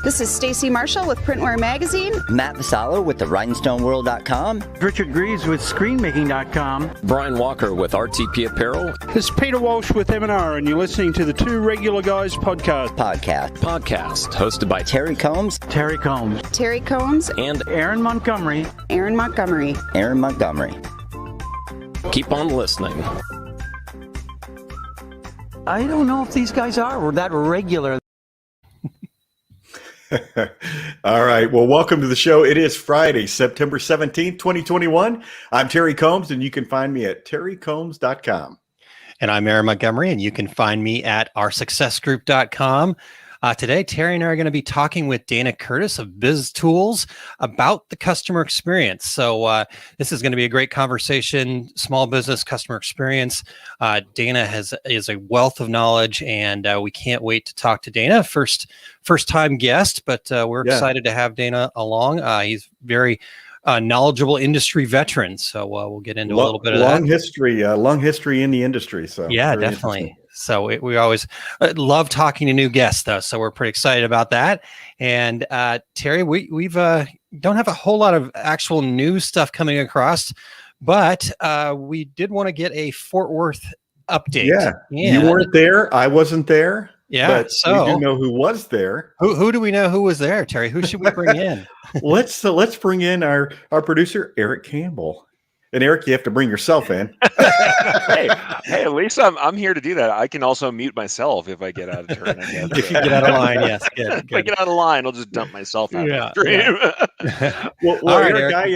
This is Stacy Marshall with Printware Magazine. Matt Vassallo with the RhinestoneWorld.com. Richard Greaves with ScreenMaking.com. Brian Walker with RTP Apparel. This is Peter Walsh with M&R, and you're listening to the Two Regular Guys podcast. Podcast hosted by Terry Combs. Terry Combs. Terry Combs. And Aaron Montgomery. Aaron Montgomery. Aaron Montgomery. Keep on listening. I don't know if these guys are that regular. All right. Well, welcome to the show. It is Friday, September 17th, 2021. I'm Terry Combs, and you can find me at terrycombs.com. And I'm Aaron Montgomery, and you can find me at oursuccessgroup.com. Today, Terry and I are going to be talking with Dana Curtis of Biztool about the customer experience. So this is going to be a great conversation, small business customer experience. Dana is a wealth of knowledge, and we can't wait to talk to Dana. First time guest, but we're excited to have Dana along. He's very knowledgeable industry veteran. So we'll get into a little bit of that. Long history in the industry. So yeah, definitely. So we always love talking to new guests, though. So we're pretty excited about that. And Terry, we've don't have a whole lot of actual new stuff coming across, but we did want to get a Fort Worth update. Yeah, you weren't there. I wasn't there. Yeah, but so we do know who was there. Who do we know who was there, Terry? Who should we bring in? Let's bring in our producer, Eric Campbell. And Eric, you have to bring yourself in. hey, at least I'm here to do that. I can also mute myself if I get out of turn. I guess. If you get out of line, yes. Good. If I get out of line, I'll just dump myself out of the stream. Well, right, Eric, I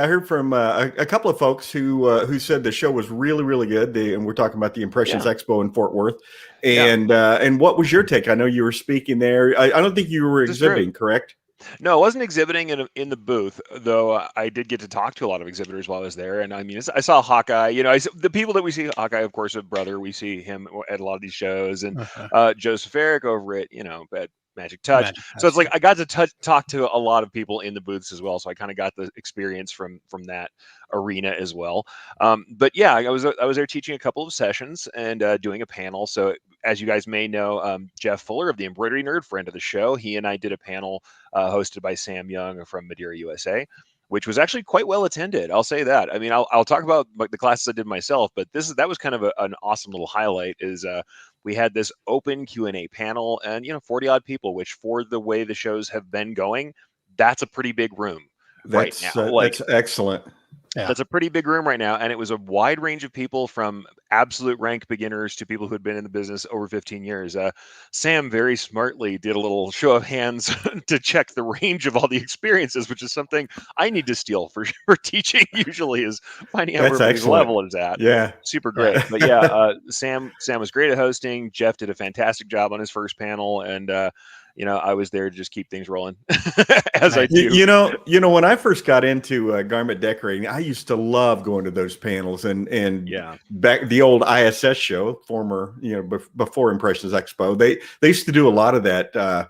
heard from a couple of folks who said the show was really, really good. And we're talking about the Impressions Expo in Fort Worth. And what was your take? I know you were speaking there. I don't think you were exhibiting, correct? No, I wasn't exhibiting in the booth, though. I did get to talk to a lot of exhibitors while I was there, and I mean, I saw Hawkeye. The people that we see, Hawkeye, of course, a brother. We see him at a lot of these shows, and Joseph Eric over at at Magic Touch. So it's like I got to talk to a lot of people in the booths as well. So I kind of got the experience from that arena as well. But yeah, I was there teaching a couple of sessions and doing a panel. So as you guys may know, Jeff Fuller of the Embroidery Nerd, friend of the show, he and I did a panel hosted by Sam Young from Madeira, USA, which was actually quite well attended. I'll say that. I mean, I'll talk about the classes I did myself, but that was kind of an awesome little highlight. Is we had this open Q&A panel, and 40 odd people, which for the way the shows have been going, that's a pretty big room right now. That's excellent. Yeah. That's a pretty big room right now. And it was a wide range of people from absolute rank beginners to people who had been in the business over 15 years. Sam very smartly did a little show of hands to check the range of all the experiences, which is something I need to steal for teaching usually, is finding out where everybody's level is at. Yeah. Super great. But Sam was great at hosting. Jeff did a fantastic job on his first panel. And, I was there to just keep things rolling as I do. When I first got into garment decorating, I used to love going to those panels and back the old ISS show, former, before Impressions Expo, they used to do a lot of that.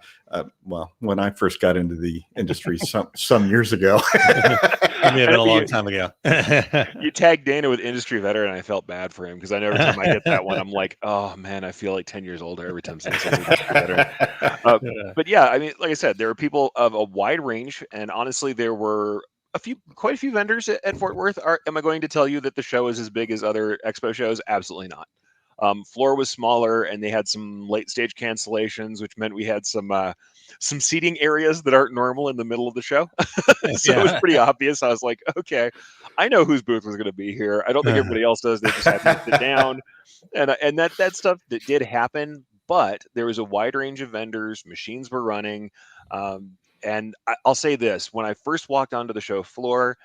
When I first got into the industry some years ago. It may have been a long time ago. You tagged Dana with industry veteran, and I felt bad for him because I know every time I get that one, I'm like, oh man, I feel like 10 years older every time someone says industry veteran. But yeah, I mean, like I said, there were people of a wide range, and honestly, there were quite a few vendors at Fort Worth. Am I going to tell you that the show is as big as other expo shows? Absolutely not. Floor was smaller, and they had some late stage cancellations, which meant we had some seating areas that aren't normal in the middle of the show. So it was pretty obvious. I was like, okay, I know whose booth was going to be here. I don't think everybody else does. They just had to sit down, and that stuff that did happen. But there was a wide range of vendors. Machines were running, and I'll say this: when I first walked onto the show floor,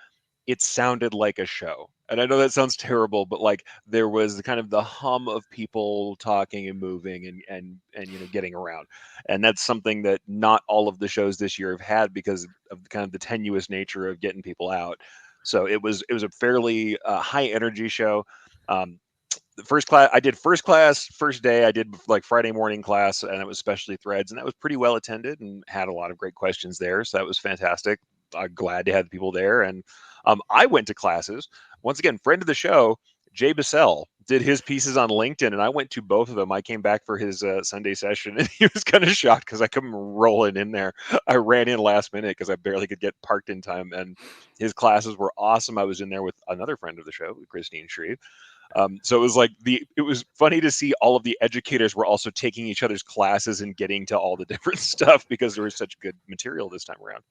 it sounded like a show. And I know that sounds terrible, but like there was kind of the hum of people talking and moving and getting around. And that's something that not all of the shows this year have had because of kind of the tenuous nature of getting people out. So it was a fairly high energy show. The first class I did first day, I did like Friday morning class, and it was specialty threads, and that was pretty well attended and had a lot of great questions there. So that was fantastic. I'm glad to have people there. And I went to classes. Once again, friend of the show, Jay Bissell did his pieces on LinkedIn, and I went to both of them. I came back for his Sunday session, and he was kind of shocked because I come rolling in there. I ran in last minute because I barely could get parked in time, and his classes were awesome. I was in there with another friend of the show, Christine Shreve. So it was like it was funny to see all of the educators were also taking each other's classes and getting to all the different stuff because there was such good material this time around.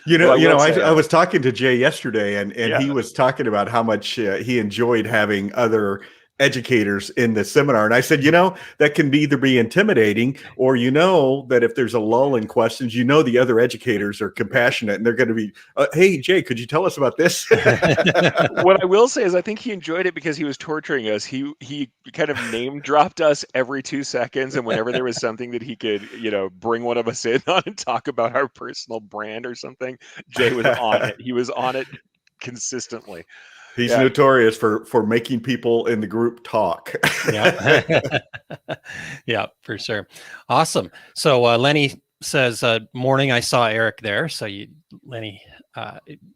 I was talking to Jay yesterday, and he was talking about how much he enjoyed having other educators in the seminar. And I said, that can either be intimidating, or that if there's a lull in questions, the other educators are compassionate and they're going to be, hey, Jay, could you tell us about this? What I will say is I think he enjoyed it because he was torturing us. He kind of name dropped us every 2 seconds. And whenever there was something that he could, bring one of us in on and talk about our personal brand or something, Jay was on it. He was on it consistently. He's notorious for making people in the group talk. Yeah. Yeah, for sure. Awesome. So Lenny says, morning, I saw Eric there. So Lenny,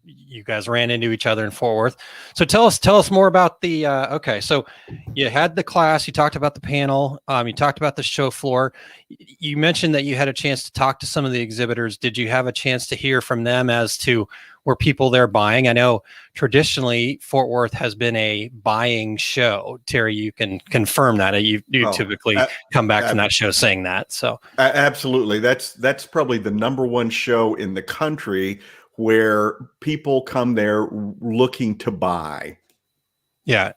you guys ran into each other in Fort Worth. So tell us more about the, okay. So you had the class, you talked about the panel, you talked about the show floor. You mentioned that you had a chance to talk to some of the exhibitors. Did you have a chance to hear from them as to were people there buying? I know traditionally Fort Worth has been a buying show. Terry, you can confirm that. You typically come back from that show saying that. So absolutely. That's probably the number one show in the country where people come there looking to buy. Yeah.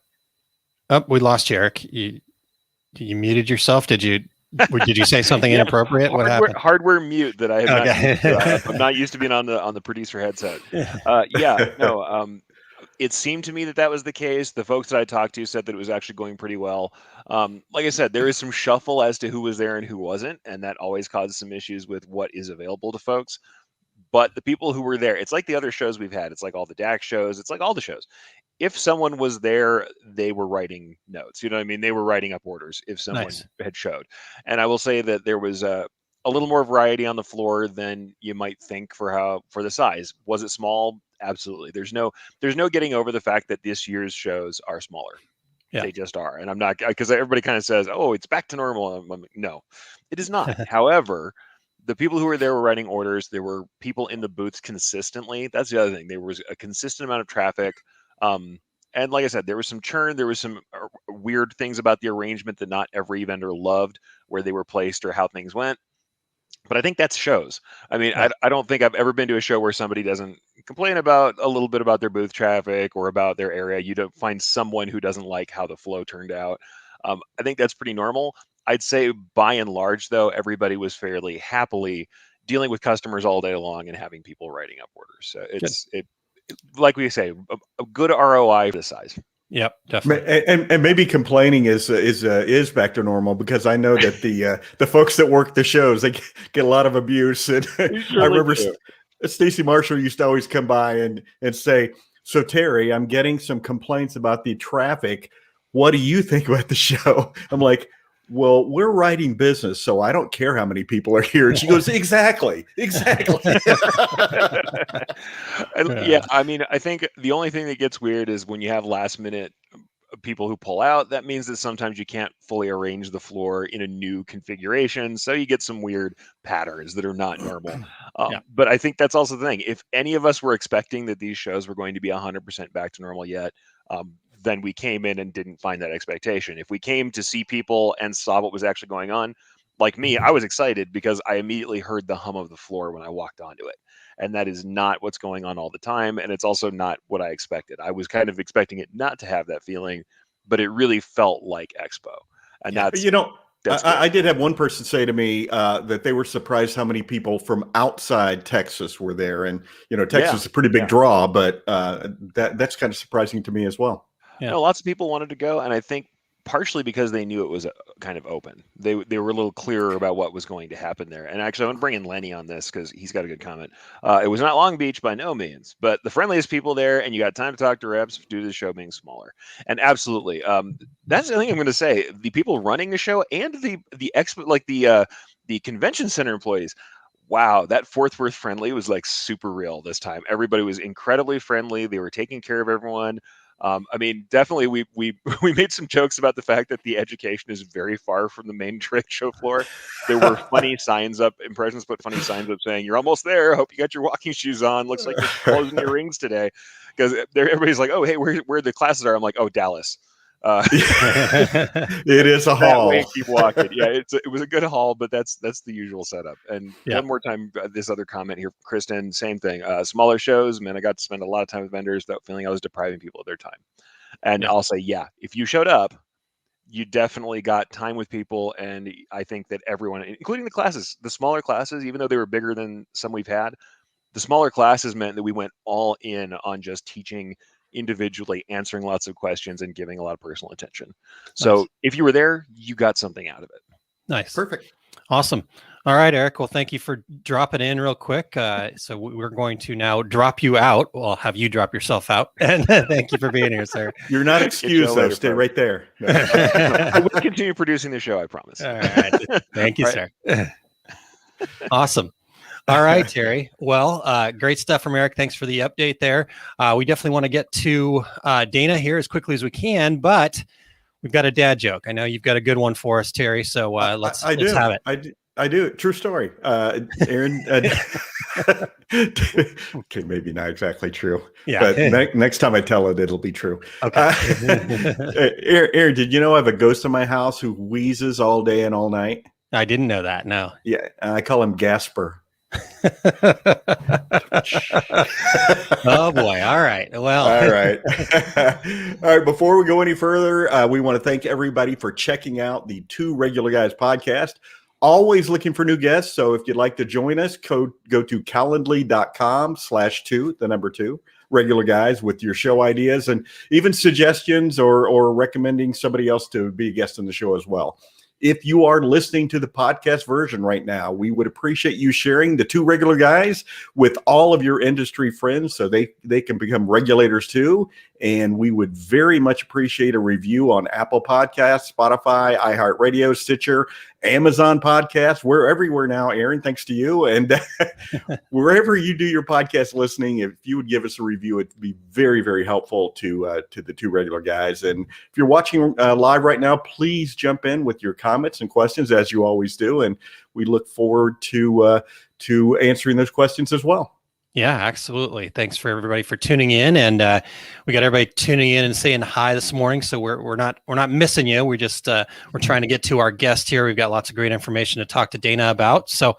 Oh, we lost you, Eric. You muted yourself. Did you say something inappropriate? What happened? Hardware mute that I have not used to. I'm not used to being on the producer headset. It seemed to me that was the case. The folks that I talked to said that it was actually going pretty well. Like I said, there is some shuffle as to who was there and who wasn't, and that always causes some issues with what is available to folks. But the people who were there, it's like the other shows we've had. It's like all the DAC shows. It's like all the shows. If someone was there, they were writing notes. You know what I mean? They were writing up orders if someone had showed. And I will say that there was a little more variety on the floor than you might think for the size. Was it small? Absolutely. There's no getting over the fact that this year's shows are smaller. Yeah. They just are. And I'm not, because everybody kind of says, oh, it's back to normal. I'm like, no, it is not. However, the people who were there were writing orders. There were people in the booths consistently. That's the other thing. There was a consistent amount of traffic. And like I said, there was some churn. There was some weird things about the arrangement that not every vendor loved, where they were placed or how things went. But I think that's shows. I mean, I don't think I've ever been to a show where somebody doesn't complain about a little bit about their booth traffic or about their area. You don't find someone who doesn't like how the flow turned out. I think that's pretty normal. I'd say by and large, though, everybody was fairly happily dealing with customers all day long and having people writing up orders. So it like we say, a good ROI for the size. Yep, definitely. And maybe complaining is back to normal, because I know that the folks that work the shows, they get a lot of abuse. And I remember Stacy Marshall used to always come by and say, "So Terry, I'm getting some complaints about the traffic. What do you think about the show?" I'm like, "Well, we're writing business, so I don't care how many people are here." And she goes, exactly. Yeah, I mean, I think the only thing that gets weird is when you have last minute people who pull out. That means that sometimes you can't fully arrange the floor in a new configuration, so you get some weird patterns that are not normal. But I think that's also the thing. If any of us were expecting that these shows were going to be 100% back to normal yet, then we came in and didn't find that expectation. If we came to see people and saw what was actually going on, like me, I was excited because I immediately heard the hum of the floor when I walked onto it. And that is not what's going on all the time. And it's also not what I expected. I was kind of expecting it not to have that feeling, but it really felt like Expo. And that's, I did have one person say to me that they were surprised how many people from outside Texas were there. And, Texas is a pretty big draw, but that's kind of surprising to me as well. Yeah. Lots of people wanted to go, and I think partially because they knew it was kind of open. They were a little clearer about what was going to happen there. And actually, I want to bring in Lenny on this because he's got a good comment. It was not Long Beach by no means, but the friendliest people there, and you got time to talk to reps due to the show being smaller. And absolutely, that's the thing I'm going to say. The people running the show and the convention center employees. Wow, that Fort Worth friendly was like super real this time. Everybody was incredibly friendly. They were taking care of everyone. I mean, definitely we we made some jokes about the fact that the education is very far from the main trade show floor. There were funny signs up, impressions put funny signs up saying, "You're almost there. Hope you got your walking shoes on. Looks like you're closing your rings today." Because everybody's like, "Oh, hey, where the classes are?" I'm like, "Oh, Dallas." It is a haul. Way, keep walking. Yeah, it was a good haul, but that's the usual setup. And one more time, this other comment here, Kristen, same thing. Smaller shows, man, I got to spend a lot of time with vendors without feeling I was depriving people of their time. And I'll say, if you showed up, you definitely got time with people. And I think that everyone, including the classes, the smaller classes, even though they were bigger than some we've had, the smaller classes meant that we went all in on just teaching individually, answering lots of questions and giving a lot of personal attention. So if you were there, you got something out of it. Nice. Perfect. Awesome. All right, Eric. Well, thank you for dropping in real quick. So we're going to now drop you out. Well, have you drop yourself out. And thank you for being here, sir. You're not excused, though. Stay right there. No. I will continue producing the show, I promise. All right. Thank you, sir. Awesome. All right, Terry. Well, great stuff from Eric. Thanks for the update there. We definitely want to get to Dana here as quickly as we can, but we've got a dad joke. I know you've got a good one for us, Terry. So let's have it. I do. True story. Aaron. Okay, maybe not exactly true. Yeah. But next time I tell it, it'll be true. Okay. Aaron, did you know I have a ghost in my house who wheezes all day and all night? I didn't know that. No. Yeah, I call him Gasper. Oh boy. All right. Well, all right. All right. Before we go any further, we want to thank everybody for checking out the Two Regular Guys podcast. Always looking for new guests. So if you'd like to join us, go to calendly.com/2 regular guys with your show ideas and even suggestions or recommending somebody else to be a guest on the show as well. If you are listening to the podcast version right now, we would appreciate you sharing the Two Regular Guys with all of your industry friends so they can become regulators too. And we would very much appreciate a review on Apple Podcasts, Spotify, iHeartRadio, Stitcher, Amazon Podcasts. We're everywhere now, Aaron, thanks to you. And wherever you do your podcast listening, if you would give us a review, it'd be very, very helpful to the Two Regular Guys. And if you're watching live right now, please jump in with your comments and questions as you always do. And we look forward to answering those questions as well. Yeah, absolutely. Thanks for everybody for tuning in, and we got everybody tuning in and saying hi this morning. So we're not missing you. We just we're trying to get to our guest here. We've got lots of great information to talk to Dana about. So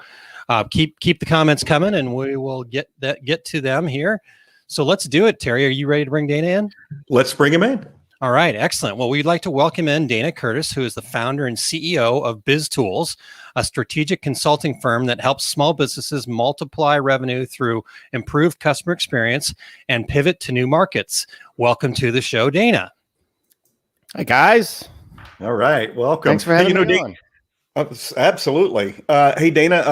keep the comments coming, and we will get to them here. So let's do it, Terry. Are you ready to bring Dana in? Let's bring him in. All right, excellent. Well, we'd like to welcome in Dana Curtis, who is the founder and CEO of Biztool, a strategic consulting firm that helps small businesses multiply revenue through improved customer experience and pivot to new markets. Welcome to the show, Dana. Hi, guys. All right, welcome. Thanks for having me on. Absolutely. Hey, Dana,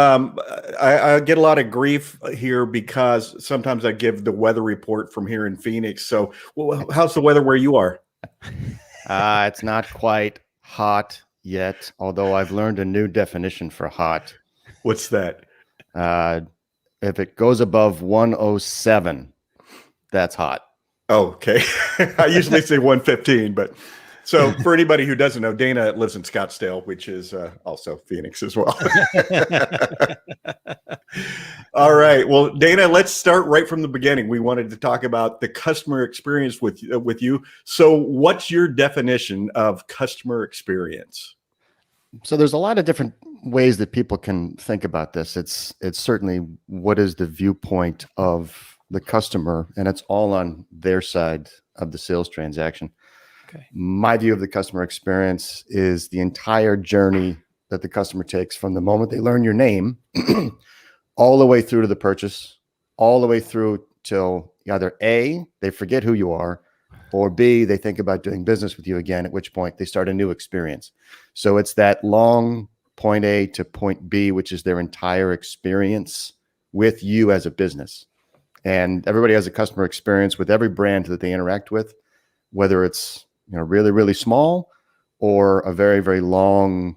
I get a lot of grief here because sometimes I give the weather report from here in Phoenix. So how's the weather where you are? It's not quite hot yet, although I've learned a new definition for hot. What's that? If it goes above 107, that's hot. Oh, okay. I usually say 115, but so for anybody who doesn't know, Dana lives in Scottsdale, which is also Phoenix as well. All right. Well, Dana, let's start right from the beginning. We wanted to talk about the customer experience with you. So what's your definition of customer experience? So there's a lot of different ways that people can think about this. It's certainly what is the viewpoint of the customer, and it's all on their side of the sales transaction. Okay. My view of the customer experience is the entire journey that the customer takes from the moment they learn your name all the way through to the purchase, all the way through till either A, they forget who you are, or B, they think about doing business with you again, at which point they start a new experience. So it's that long point A to point B, which is their entire experience with you as a business. And everybody has a customer experience with every brand that they interact with, whether it's really, really small or a very, very long,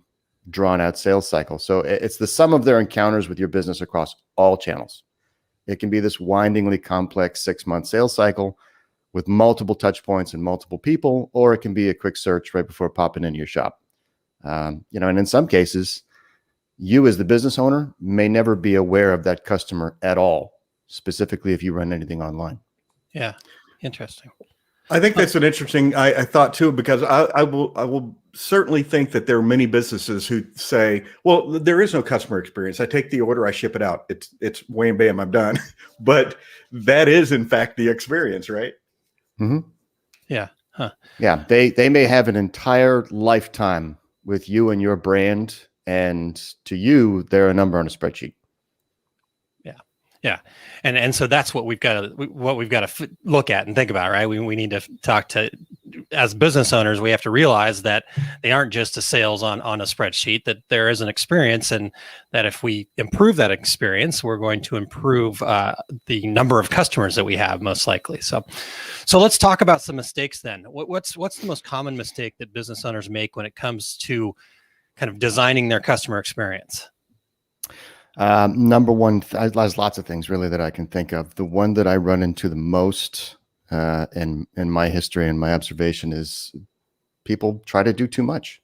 drawn out sales cycle. So it's the sum of their encounters with your business across all channels. It can be this windingly complex 6-month sales cycle with multiple touch points and multiple people, or it can be a quick search right before popping into your shop. And in some cases, you as the business owner may never be aware of that customer at all, specifically if you run anything online. Yeah. Interesting. I think that's an interesting I thought too, because I will certainly think that there are many businesses who say, well, there is no customer experience. I take the order, I ship it out. It's wham, bam, I'm done. But that is in fact the experience, right? Mm-hmm. Yeah. Huh. Yeah. They may have an entire lifetime with you and your brand, and to you, they're a number on a spreadsheet. Yeah. And so that's what we've got to look at and think about, right? We need to talk to, as business owners, we have to realize that they aren't just a sales on a spreadsheet, that there is an experience, and that if we improve that experience, we're going to improve the number of customers that we have, most likely. So let's talk about some mistakes then. What's the most common mistake that business owners make when it comes to kind of designing their customer experience? Number one, there's lots of things really that I can think of. The one that I run into the most in my history and my observation is people try to do too much.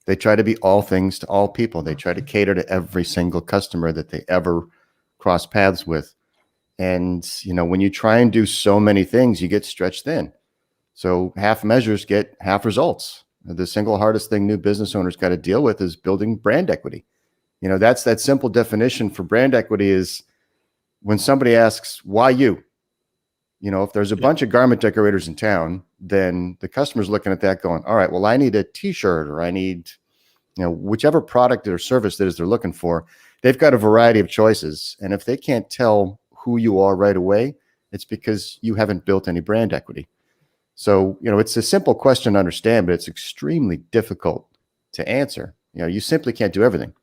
They try to be all things to all people. They try to cater to every single customer that they ever cross paths with. And, when you try and do so many things, you get stretched thin. So half measures get half results. The single hardest thing new business owners got to deal with is building brand equity. That's that simple definition for brand equity is when somebody asks, why you? If there's a bunch of garment decorators in town, then the customer's looking at that going, all right, well, I need a t-shirt, or I need, whichever product or service that is they're looking for. They've got a variety of choices. And if they can't tell who you are right away, it's because you haven't built any brand equity. So, it's a simple question to understand, but it's extremely difficult to answer. You simply can't do everything.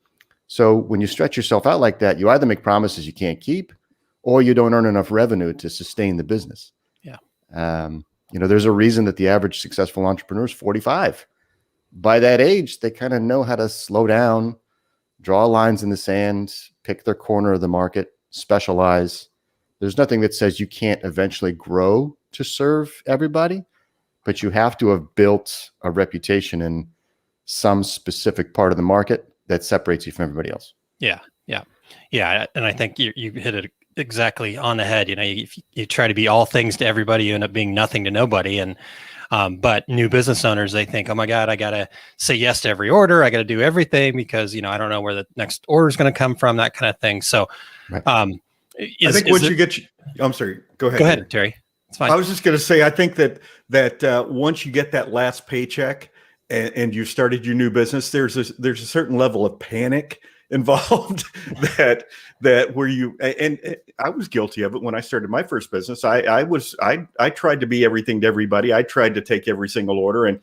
So when you stretch yourself out like that, you either make promises you can't keep, or you don't earn enough revenue to sustain the business. Yeah. There's a reason that the average successful entrepreneur is 45. By that age, they kind of know how to slow down, draw lines in the sand, pick their corner of the market, specialize. There's nothing that says you can't eventually grow to serve everybody, but you have to have built a reputation in some specific part of the market that separates you from everybody else. Yeah. And I think you hit it exactly on the head. If you try to be all things to everybody, you end up being nothing to nobody. And but new business owners, they think, oh my God, I got to say yes to every order. I got to do everything because, I don't know where the next order is going to come from, that kind of thing. So right. I'm sorry, go ahead. Go ahead, Terry. It's fine. I was just going to say, I think that once you get that last paycheck, and you started your new business, there's a certain level of panic involved that where you, and I was guilty of it when I started my first business. I tried to be everything to everybody. I tried to take every single order,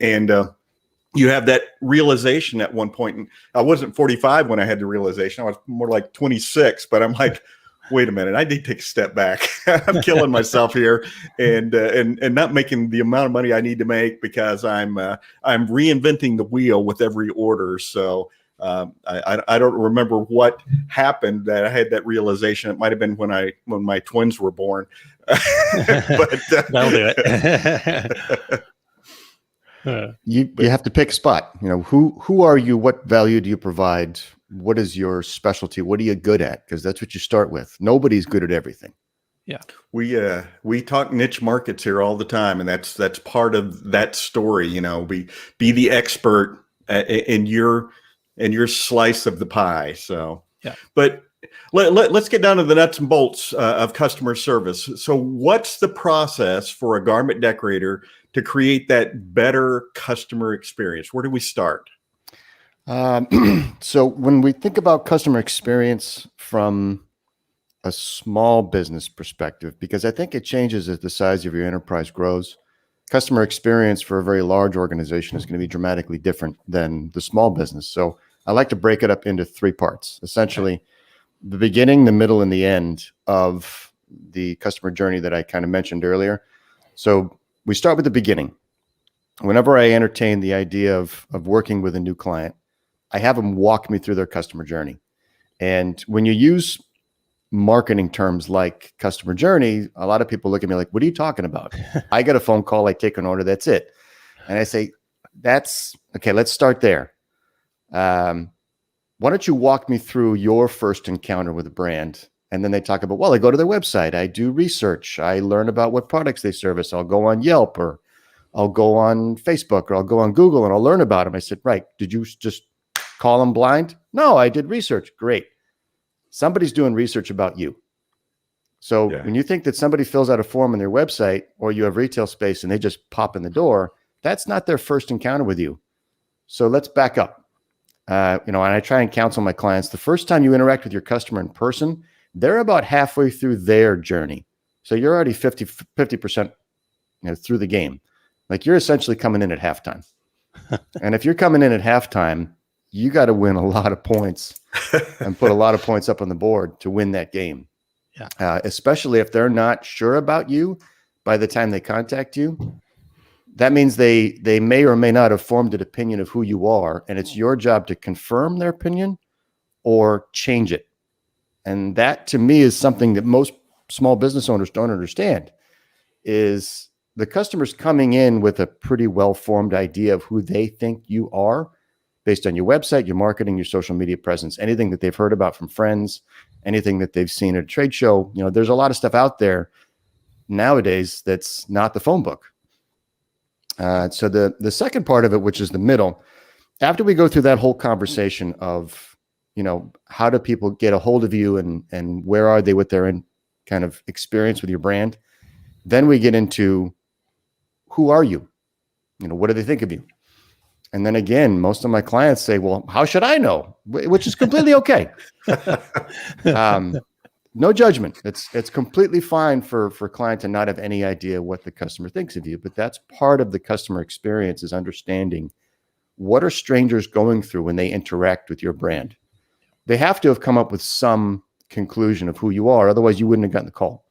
and you have that realization at one point. And I wasn't 45 when I had the realization. I was more like 26, but I'm like, wait a minute, I need to take a step back. I'm killing myself here and not making the amount of money I need to make because I'm reinventing the wheel with every order. So I don't remember what happened that I had that realization. It might've been when my twins were born, but that'll do it. You have to pick a spot. Who are you? What value do you provide? What is your specialty? What are you good at? Because that's what you start with. Nobody's good at everything. Yeah. We talk niche markets here all the time, and that's part of that story. Be the expert in your slice of the pie. So yeah. But let's get down to the nuts and bolts of customer service. So what's the process for a garment decorator to create that better customer experience? Where do we start? So when we think about customer experience from a small business perspective, because I think it changes as the size of your enterprise grows, customer experience for a very large organization is going to be dramatically different than the small business. So I like to break it up into three parts, essentially the beginning, the middle, and the end of the customer journey that I kind of mentioned earlier. So we start with the beginning. Whenever I entertain the idea of working with a new client, I have them walk me through their customer journey. And when you use marketing terms like customer journey, a lot of people look at me like, what are you talking about? I get a phone call, I take an order, that's it. And I say, that's okay, let's start there. Why don't you walk me through your first encounter with a brand? And then they talk about, well, I go to their website, I do research, I learn about what products they service. I'll go on Yelp, or I'll go on Facebook, or I'll go on Google and I'll learn about them. I said, right. Did you just call them blind? No, I did research. Great. Somebody's doing research about you. So when you think that somebody fills out a form on their website, or you have retail space and they just pop in the door, that's not their first encounter with you. So let's back up. And I try and counsel my clients, the first time you interact with your customer in person, they're about halfway through their journey. So you're already 50% through the game. Like, you're essentially coming in at halftime. And if you're coming in at halftime, you got to win a lot of points and put a lot of points up on the board to win that game. Yeah. Especially if they're not sure about you by the time they contact you. That means they may or may not have formed an opinion of who you are, and it's your job to confirm their opinion or change it. And that, to me, is something that most small business owners don't understand, is the customer's coming in with a pretty well-formed idea of who they think you are based on your website, your marketing, your social media presence, anything that they've heard about from friends, anything that they've seen at a trade show. There's a lot of stuff out there nowadays that's not the phone book. So the second part of it, which is the middle, after we go through that whole conversation of, how do people get a hold of you and where are they with their kind of experience with your brand? Then we get into, who are you? What do they think of you? And then again, most of my clients say, well, how should I know? Which is completely okay. No judgment. It's completely fine for a client to not have any idea what the customer thinks of you, but that's part of the customer experience, is understanding what are strangers going through when they interact with your brand. They have to have come up with some conclusion of who you are. Otherwise, you wouldn't have gotten the call.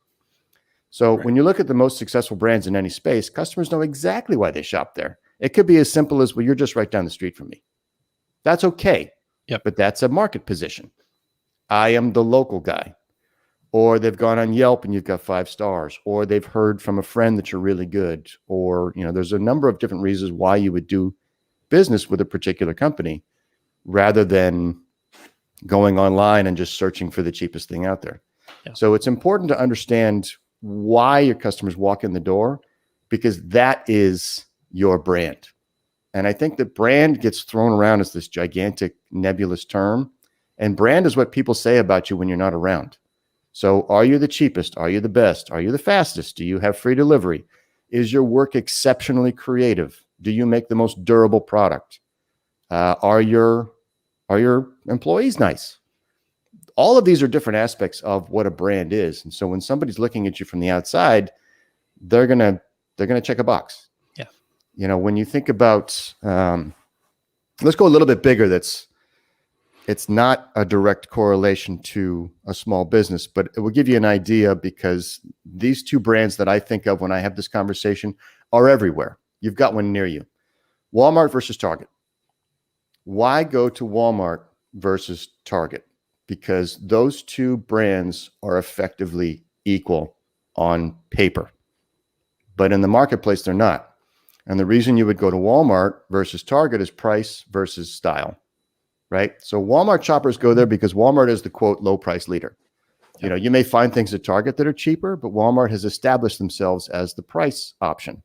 So when you look at the most successful brands in any space, customers know exactly why they shop there. It could be as simple as, well, you're just right down the street from me. That's okay. Yep. But that's a market position. I am the local guy. Or they've gone on Yelp and you've got 5 stars, or they've heard from a friend that you're really good, or, there's a number of different reasons why you would do business with a particular company rather than going online and just searching for the cheapest thing out there. Yeah. So it's important to understand why your customers walk in the door, because that is your brand. And I think that brand gets thrown around as this gigantic nebulous term, and brand is what people say about you when you're not around. So are you the cheapest? Are you the best? Are you the fastest? Do you have free delivery? Is your work exceptionally creative? Do you make the most durable product? Are your employees nice? All of these are different aspects of what a brand is. And so when somebody's looking at you from the outside, they're gonna check a box. Yeah. When you think about, let's go a little bit bigger. It's not a direct correlation to a small business, but it will give you an idea, because these two brands that I think of when I have this conversation are everywhere. You've got one near you. Walmart versus Target. Why go to Walmart versus Target? Because those two brands are effectively equal on paper, but in the marketplace, they're not. And the reason you would go to Walmart versus Target is price versus style. Right? So Walmart shoppers go there because Walmart is the, quote, low price leader. You may find things at Target that are cheaper, but Walmart has established themselves as the price option.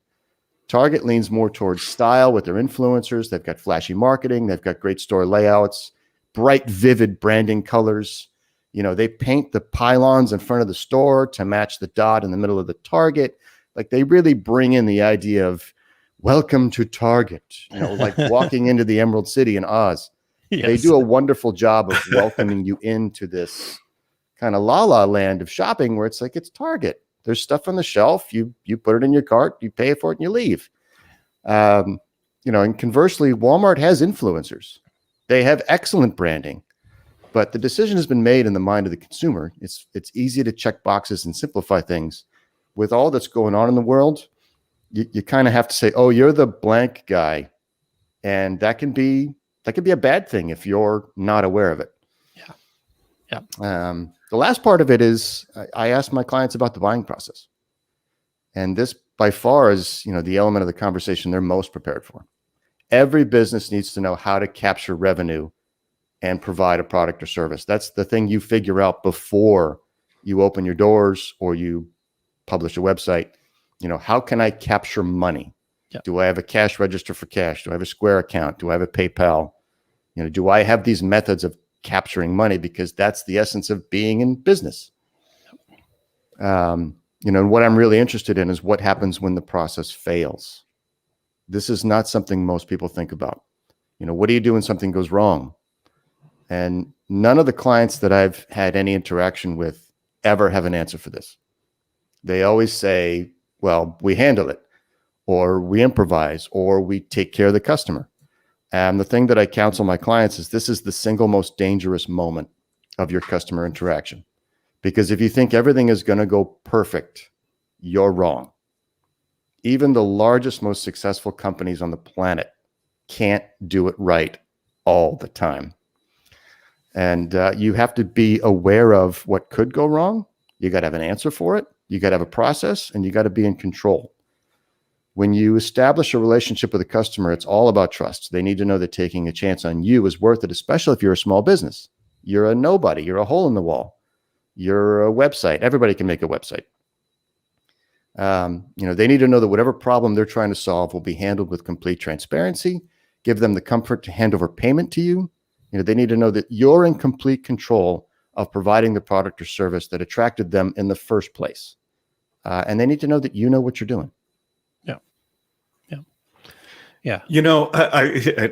Target leans more towards style with their influencers. They've got flashy marketing. They've got great store layouts, bright, vivid branding colors. They paint the pylons in front of the store to match the dot in the middle of the Target. Like, they really bring in the idea of welcome to Target, like walking into the Emerald City in Oz. Yes. They do a wonderful job of welcoming you into this kind of la-la land of shopping, where it's like, it's Target. There's stuff on the shelf. You put it in your cart, you pay for it, and you leave. And conversely, Walmart has influencers. They have excellent branding, but the decision has been made in the mind of the consumer. It's easy to check boxes and simplify things. With all that's going on in the world, you kind of have to say, oh, you're the blank guy. And that can be a bad thing if you're not aware of it. Yeah. The last part of it is I ask my clients about the buying process. And this by far is, the element of the conversation they're most prepared for. Every business needs to know how to capture revenue and provide a product or service. That's the thing you figure out before you open your doors or you publish a website. How can I capture money? Yep. Do I have a cash register for cash? Do I have a Square account? Do I have a PayPal? Do I have these methods of capturing money? Because that's the essence of being in business. And what I'm really interested in is what happens when the process fails. This is not something most people think about. What do you do when something goes wrong? And none of the clients that I've had any interaction with ever have an answer for this. They always say, well, we handle it, or we improvise, or we take care of the customer. And the thing that I counsel my clients is this is the single most dangerous moment of your customer interaction. Because if you think everything is going to go perfect, you're wrong. Even the largest, most successful companies on the planet can't do it right all the time. And you have to be aware of what could go wrong. You got to have an answer for it. You got to have a process, and you got to be in control. When you establish a relationship with a customer, it's all about trust. They need to know that taking a chance on you is worth it, especially if you're a small business. You're a nobody. You're a hole in the wall. You're a website. Everybody can make a website. They need to know that whatever problem they're trying to solve will be handled with complete transparency. Give them the comfort to hand over payment to you. They need to know that you're in complete control of providing the product or service that attracted them in the first place. And they need to know that you know what you're doing. Yeah.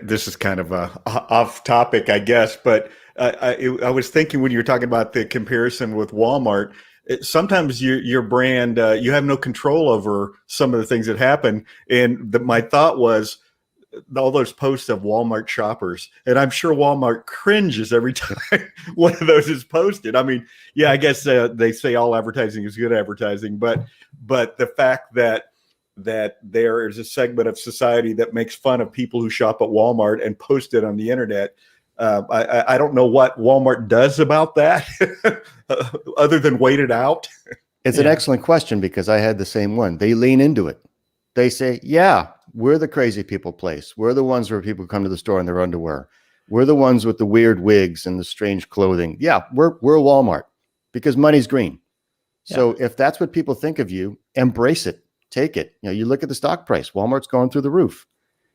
This is kind of off topic, I guess, but I was thinking when you were talking about the comparison with Walmart, sometimes your brand, you have no control over some of the things that happen. And my thought was all those posts of Walmart shoppers, and I'm sure Walmart cringes every time one of those is posted. I mean, yeah, I guess they say all advertising is good advertising, but the fact that there is a segment of society that makes fun of people who shop at Walmart and post it on the internet. I don't know what Walmart does about that other than wait it out. It's an excellent question, because I had the same one. They lean into it. They say, yeah, we're the crazy people place. We're the ones where people come to the store in their underwear. We're the ones with the weird wigs and the strange clothing. Yeah, we're Walmart, because money's green. So if that's what people think of you, embrace it. Take it. You look at the stock price. Walmart's going through the roof.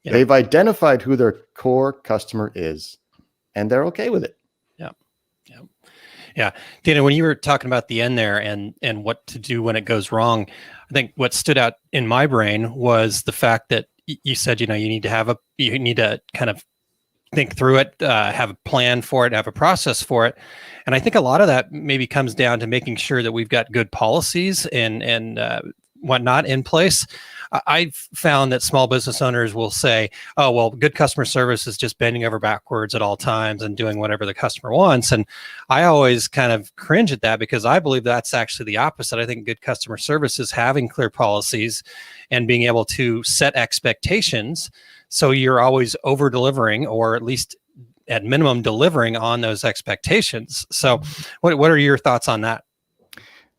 Yeah. They've identified who their core customer is, and they're okay with it. Yeah. Dana, when you were talking about the end there and what to do when it goes wrong, I think what stood out in my brain was the fact that you said, you need to kind of think through it, have a plan for it, have a process for it. And I think a lot of that maybe comes down to making sure that we've got good policies and whatnot in place. I've found that small business owners will say, oh, well, good customer service is just bending over backwards at all times and doing whatever the customer wants. And I always kind of cringe at that, because I believe that's actually the opposite. I think good customer service is having clear policies and being able to set expectations, so you're always over delivering, or at least at minimum delivering on those expectations. So what are your thoughts on that?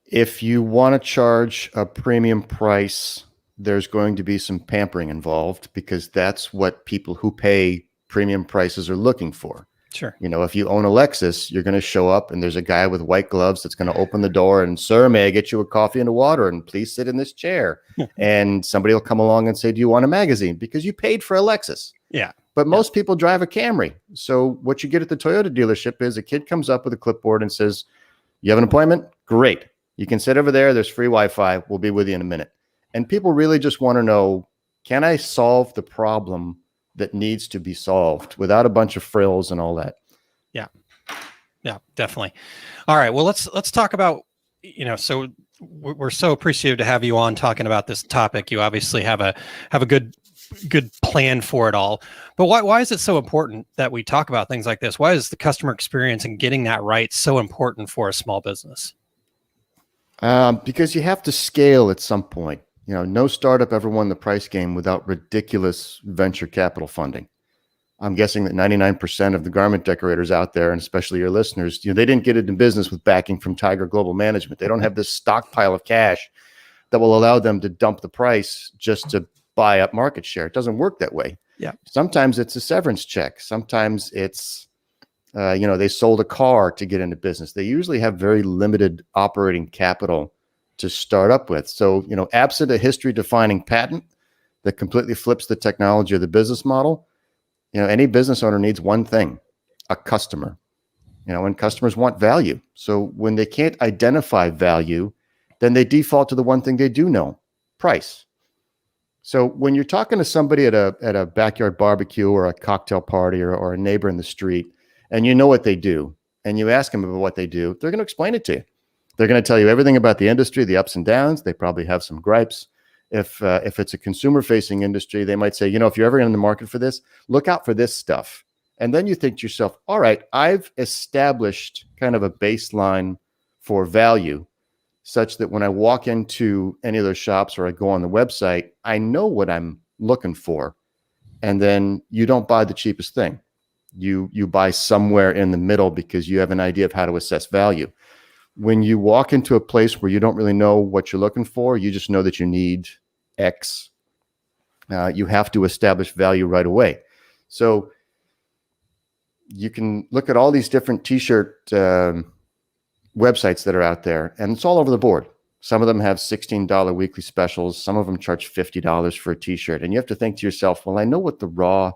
If you want to charge a premium price, there's going to be some pampering involved, because that's what people who pay premium prices are looking for. Sure. If you own a Lexus, you're going to show up and there's a guy with white gloves that's going to open the door and, sir, may I get you a coffee and a water, and please sit in this chair. And somebody will come along and say, do you want a magazine? Because you paid for a Lexus. Yeah. But most people drive a Camry. So what you get at the Toyota dealership is a kid comes up with a clipboard and says, you have an appointment? Great. You can sit over there. There's free Wi-Fi. We'll be with you in a minute. And people really just want to know, can I solve the problem that needs to be solved without a bunch of frills and all that? Yeah, definitely. All right. Well, let's talk about, so we're so appreciative to have you on talking about this topic. You obviously have a good plan for it all. But why is it so important that we talk about things like this? Why is the customer experience and getting that right so important for a small business? Because you have to scale at some point. No startup ever won the price game without ridiculous venture capital funding. I'm guessing that 99% of the garment decorators out there, and especially your listeners, they didn't get into business with backing from Tiger Global Management. They don't have this stockpile of cash that will allow them to dump the price just to buy up market share. It doesn't work that way. Yeah. Sometimes it's a severance check. Sometimes it's, they sold a car to get into business. They usually have very limited operating capital to start up with. So, absent a history-defining patent that completely flips the technology or the business model, any business owner needs one thing, a customer, and customers want value. So when they can't identify value, then they default to the one thing they do know, price. So when you're talking to somebody at a backyard barbecue or a cocktail party or a neighbor in the street, and you know what they do, and you ask them about what they do, they're going to explain it to you. They're going to tell you everything about the industry, the ups and downs. They probably have some gripes. If it's a consumer-facing industry, they might say, if you're ever in the market for this, look out for this stuff. And then you think to yourself, all right, I've established kind of a baseline for value such that when I walk into any of those shops or I go on the website, I know what I'm looking for. And then you don't buy the cheapest thing. You buy somewhere in the middle because you have an idea of how to assess value. When you walk into a place where you don't really know what you're looking for, you just know that you need X. You have to establish value right away. So you can look at all these different t-shirt websites that are out there, and it's all over the board. Some of them have $16 weekly specials. Some of them charge $50 for a t-shirt. And you have to think to yourself, well, I know what the raw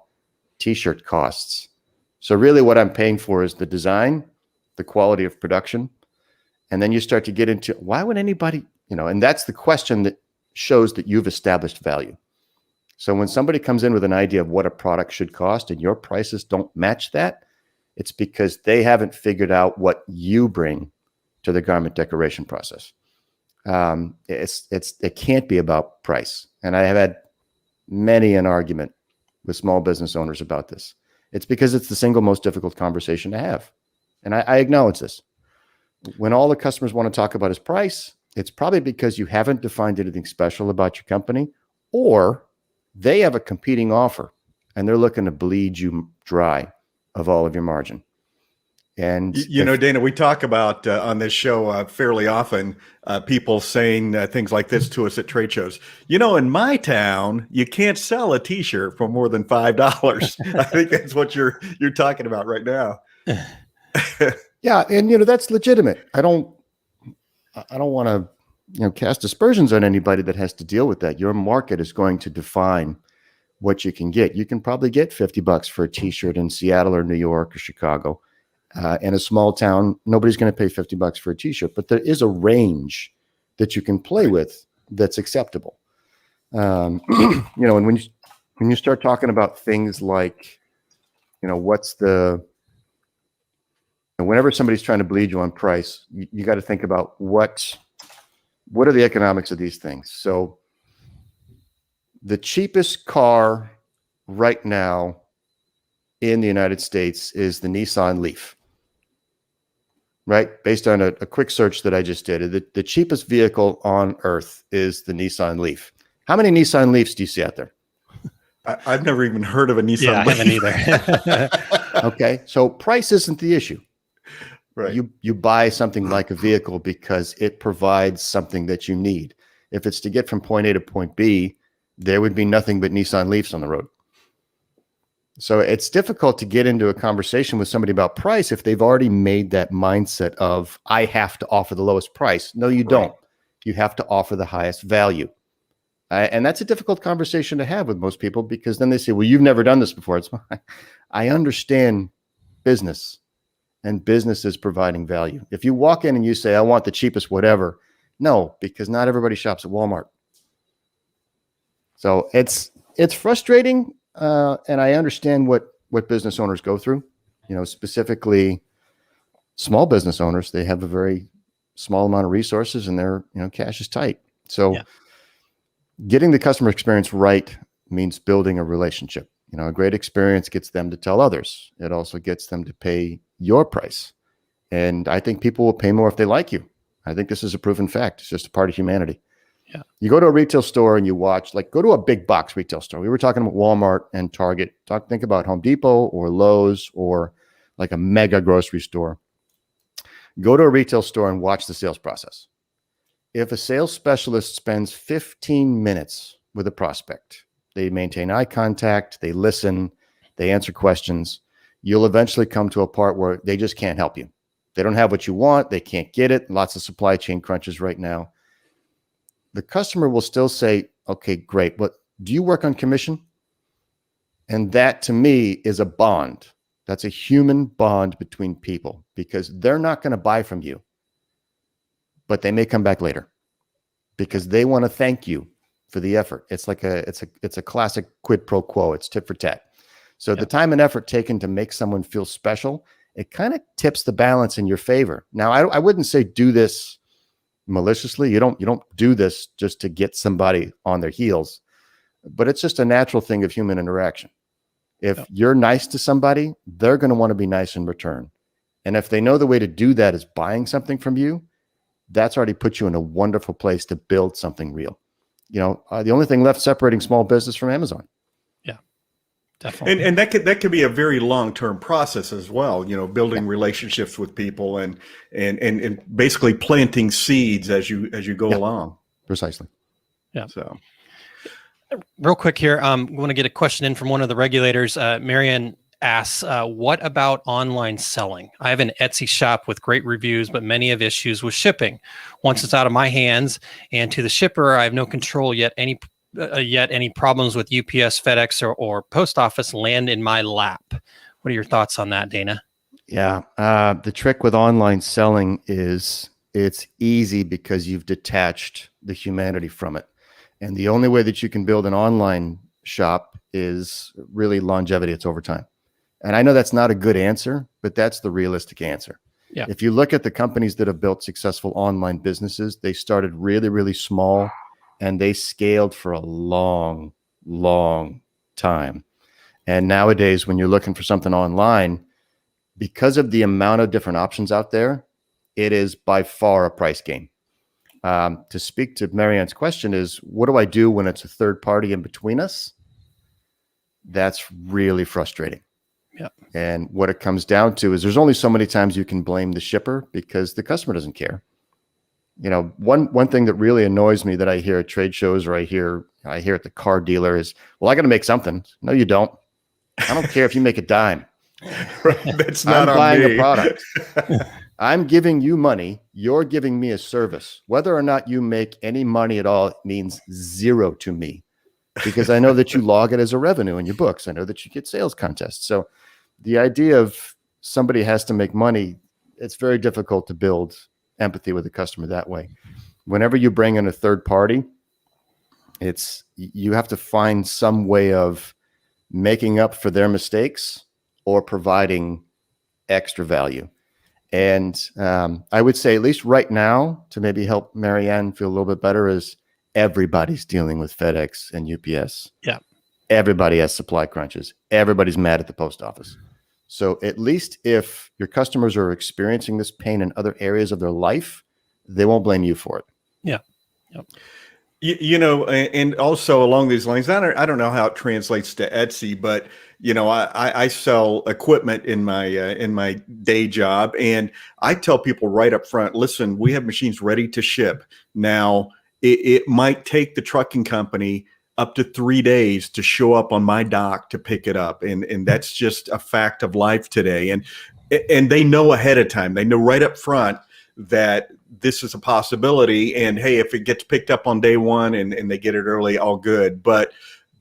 t-shirt costs. So really what I'm paying for is the design, the quality of production. And then you start to get into why would anybody, and that's the question that shows that you've established value. So when somebody comes in with an idea of what a product should cost and your prices don't match that, it's because they haven't figured out what you bring to the garment decoration process. It can't be about price. And I have had many an argument with small business owners about this. It's because it's the single most difficult conversation to have. And I acknowledge this. When all the customers want to talk about is price, it's probably because you haven't defined anything special about your company, or they have a competing offer and they're looking to bleed you dry of all of your margin. And Dana, we talk about on this show fairly often people saying things like this to us at trade shows. In my town, you can't sell a T-shirt for more than $5. I think that's what you're talking about right now. Yeah, and that's legitimate. I don't want to cast aspersions on anybody that has to deal with that. Your market is going to define what you can get. You can probably get $50 for a T-shirt in Seattle or New York or Chicago. In a small town, nobody's going to pay $50 for a T-shirt, but there is a range that you can play with that's acceptable. And when you start talking about things like, whenever somebody's trying to bleed you on price, you got to think about what are the economics of these things. So the cheapest car right now in the United States is the Nissan Leaf, right? Based on a quick search that I just did, the cheapest vehicle on earth is the Nissan Leaf. How many Nissan Leafs do you see out there? I've never even heard of a Nissan Leaf. I haven't either. Okay, so price isn't the issue. Right. You buy something like a vehicle because it provides something that you need. If it's to get from point A to point B, there would be nothing but Nissan Leafs on the road. So it's difficult to get into a conversation with somebody about price if they've already made that mindset of, I have to offer the lowest price. No, you don't. You have to offer the highest value. And that's a difficult conversation to have with most people, because then they say, well, you've never done this before. I understand business, and business is providing value. If you walk in and you say, I want the cheapest whatever, no, because not everybody shops at Walmart. So it's frustrating. And I understand what business owners go through, specifically small business owners. They have a very small amount of resources and their, cash is tight. So getting the customer experience right means building a relationship. A great experience gets them to tell others. It also gets them to pay your price. And I think people will pay more if they like you. I think this is a proven fact. It's just a part of humanity. Yeah. You go to a retail store and you watch, like go to a big box retail store. We were talking about Walmart and Target. Think about Home Depot or Lowe's or like a mega grocery store. Go to a retail store and watch the sales process. If a sales specialist spends 15 minutes with a prospect, they maintain eye contact, they listen, they answer questions, you'll eventually come to a part where they just can't help you. They don't have what you want. They can't get it. Lots of supply chain crunches right now. The customer will still say, okay, great, but do you work on commission? And that to me is a bond. That's a human bond between people because they're not going to buy from you, but they may come back later because they want to thank you for the effort. It's like it's a classic quid pro quo. It's tit for tat. So the time and effort taken to make someone feel special, it kind of tips the balance in your favor. Now, I wouldn't say do this maliciously. You don't do this just to get somebody on their heels, but it's just a natural thing of human interaction. If you're nice to somebody, they're going to want to be nice in return. And if they know the way to do that is buying something from you, that's already put you in a wonderful place to build something real. The only thing left separating small business from Amazon. Yeah, definitely. And that could be a very long-term process as well, building relationships with people and basically planting seeds as you go along. Precisely. Yeah. So real quick here, I want to get a question in from one of the regulators. Marianne asks, what about online selling? I have an Etsy shop with great reviews, but many have issues with shipping. Once it's out of my hands and to the shipper, I have no control yet. Any problems with UPS, FedEx, or post office land in my lap. What are your thoughts on that, Dana? Yeah. The trick with online selling is it's easy because you've detached the humanity from it. And the only way that you can build an online shop is really longevity. It's over time. And I know that's not a good answer, but that's the realistic answer. Yeah. If you look at the companies that have built successful online businesses, they started really, really small and they scaled for a long, long time. And nowadays, when you're looking for something online, because of the amount of different options out there, it is by far a price game. To speak to Marianne's question is, what do I do when it's a third party in between us? That's really frustrating. Yeah. And what it comes down to is there's only so many times you can blame the shipper because the customer doesn't care. One thing that really annoys me that I hear at trade shows or I hear at the car dealer is, well, I got to make something. No, you don't. I don't care if you make a dime. Right, that's not I'm on buying me. a product. I'm giving you money. You're giving me a service. Whether or not you make any money at all means zero to me because I know that you log it as a revenue in your books. I know that you get sales contests. So the idea of somebody has to make money, it's very difficult to build empathy with the customer that way. Whenever you bring in a third party, you have to find some way of making up for their mistakes or providing extra value. And I would say, at least right now, to maybe help Marianne feel a little bit better, is everybody's dealing with FedEx and UPS. Yeah. Everybody has supply crunches. Everybody's mad at the post office. So at least if your customers are experiencing this pain in other areas of their life, they won't blame you for it. Yeah. Yep. And also along these lines, I don't know how it translates to Etsy, but I sell equipment in my day job, and I tell people right up front, listen, we have machines ready to ship. Now, it might take the trucking company up to 3 days to show up on my dock to pick it up, and that's just a fact of life today. And they know ahead of time. They know right up front that this is a possibility, and hey, if it gets picked up on day one and they get it early, all good. But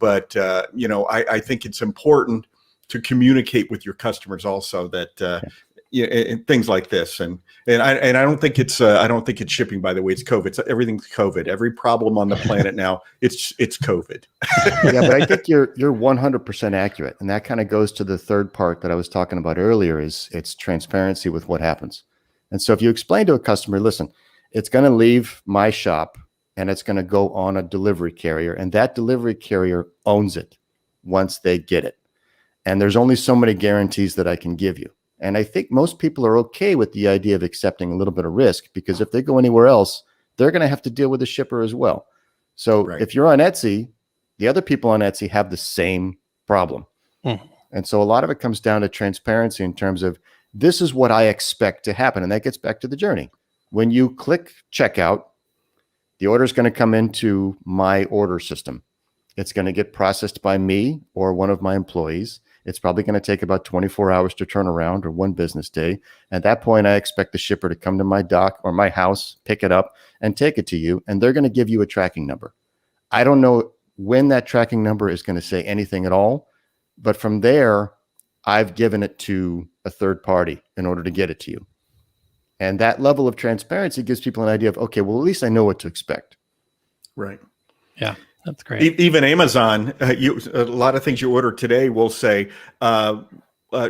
I think it's important to communicate with your customers also that and things like this, and I don't think it's shipping. By the way, it's COVID. Everything's COVID. Every problem on the planet now, it's COVID. Yeah, but I think you're 100% accurate, and that kind of goes to the third part that I was talking about earlier. Is it's transparency with what happens. And so if you explain to a customer, listen, it's going to leave my shop and it's going to go on a delivery carrier, and that delivery carrier owns it once they get it. And there's only so many guarantees that I can give you. And I think most people are okay with the idea of accepting a little bit of risk, because if they go anywhere else, they're going to have to deal with the shipper as well. So Right. if you're on Etsy, the other people on Etsy have the same problem. And so a lot of it comes down to transparency in terms of this is what I expect to happen. And that gets back to the journey. When you click checkout, the order is going to come into my order system. It's going to get processed by me or one of my employees. It's probably going to take about 24 hours to turn around or 1 business day. At that point, I expect the shipper to come to my dock or my house, pick it up and take it to you. And they're going to give you a tracking number. I don't know when that tracking number is going to say anything at all. But from there, I've given it to a third party in order to get it to you. And that level of transparency gives people an idea of, okay, well, at least I know what to expect. Right. Yeah, that's great. Even Amazon, a lot of things you order today will say,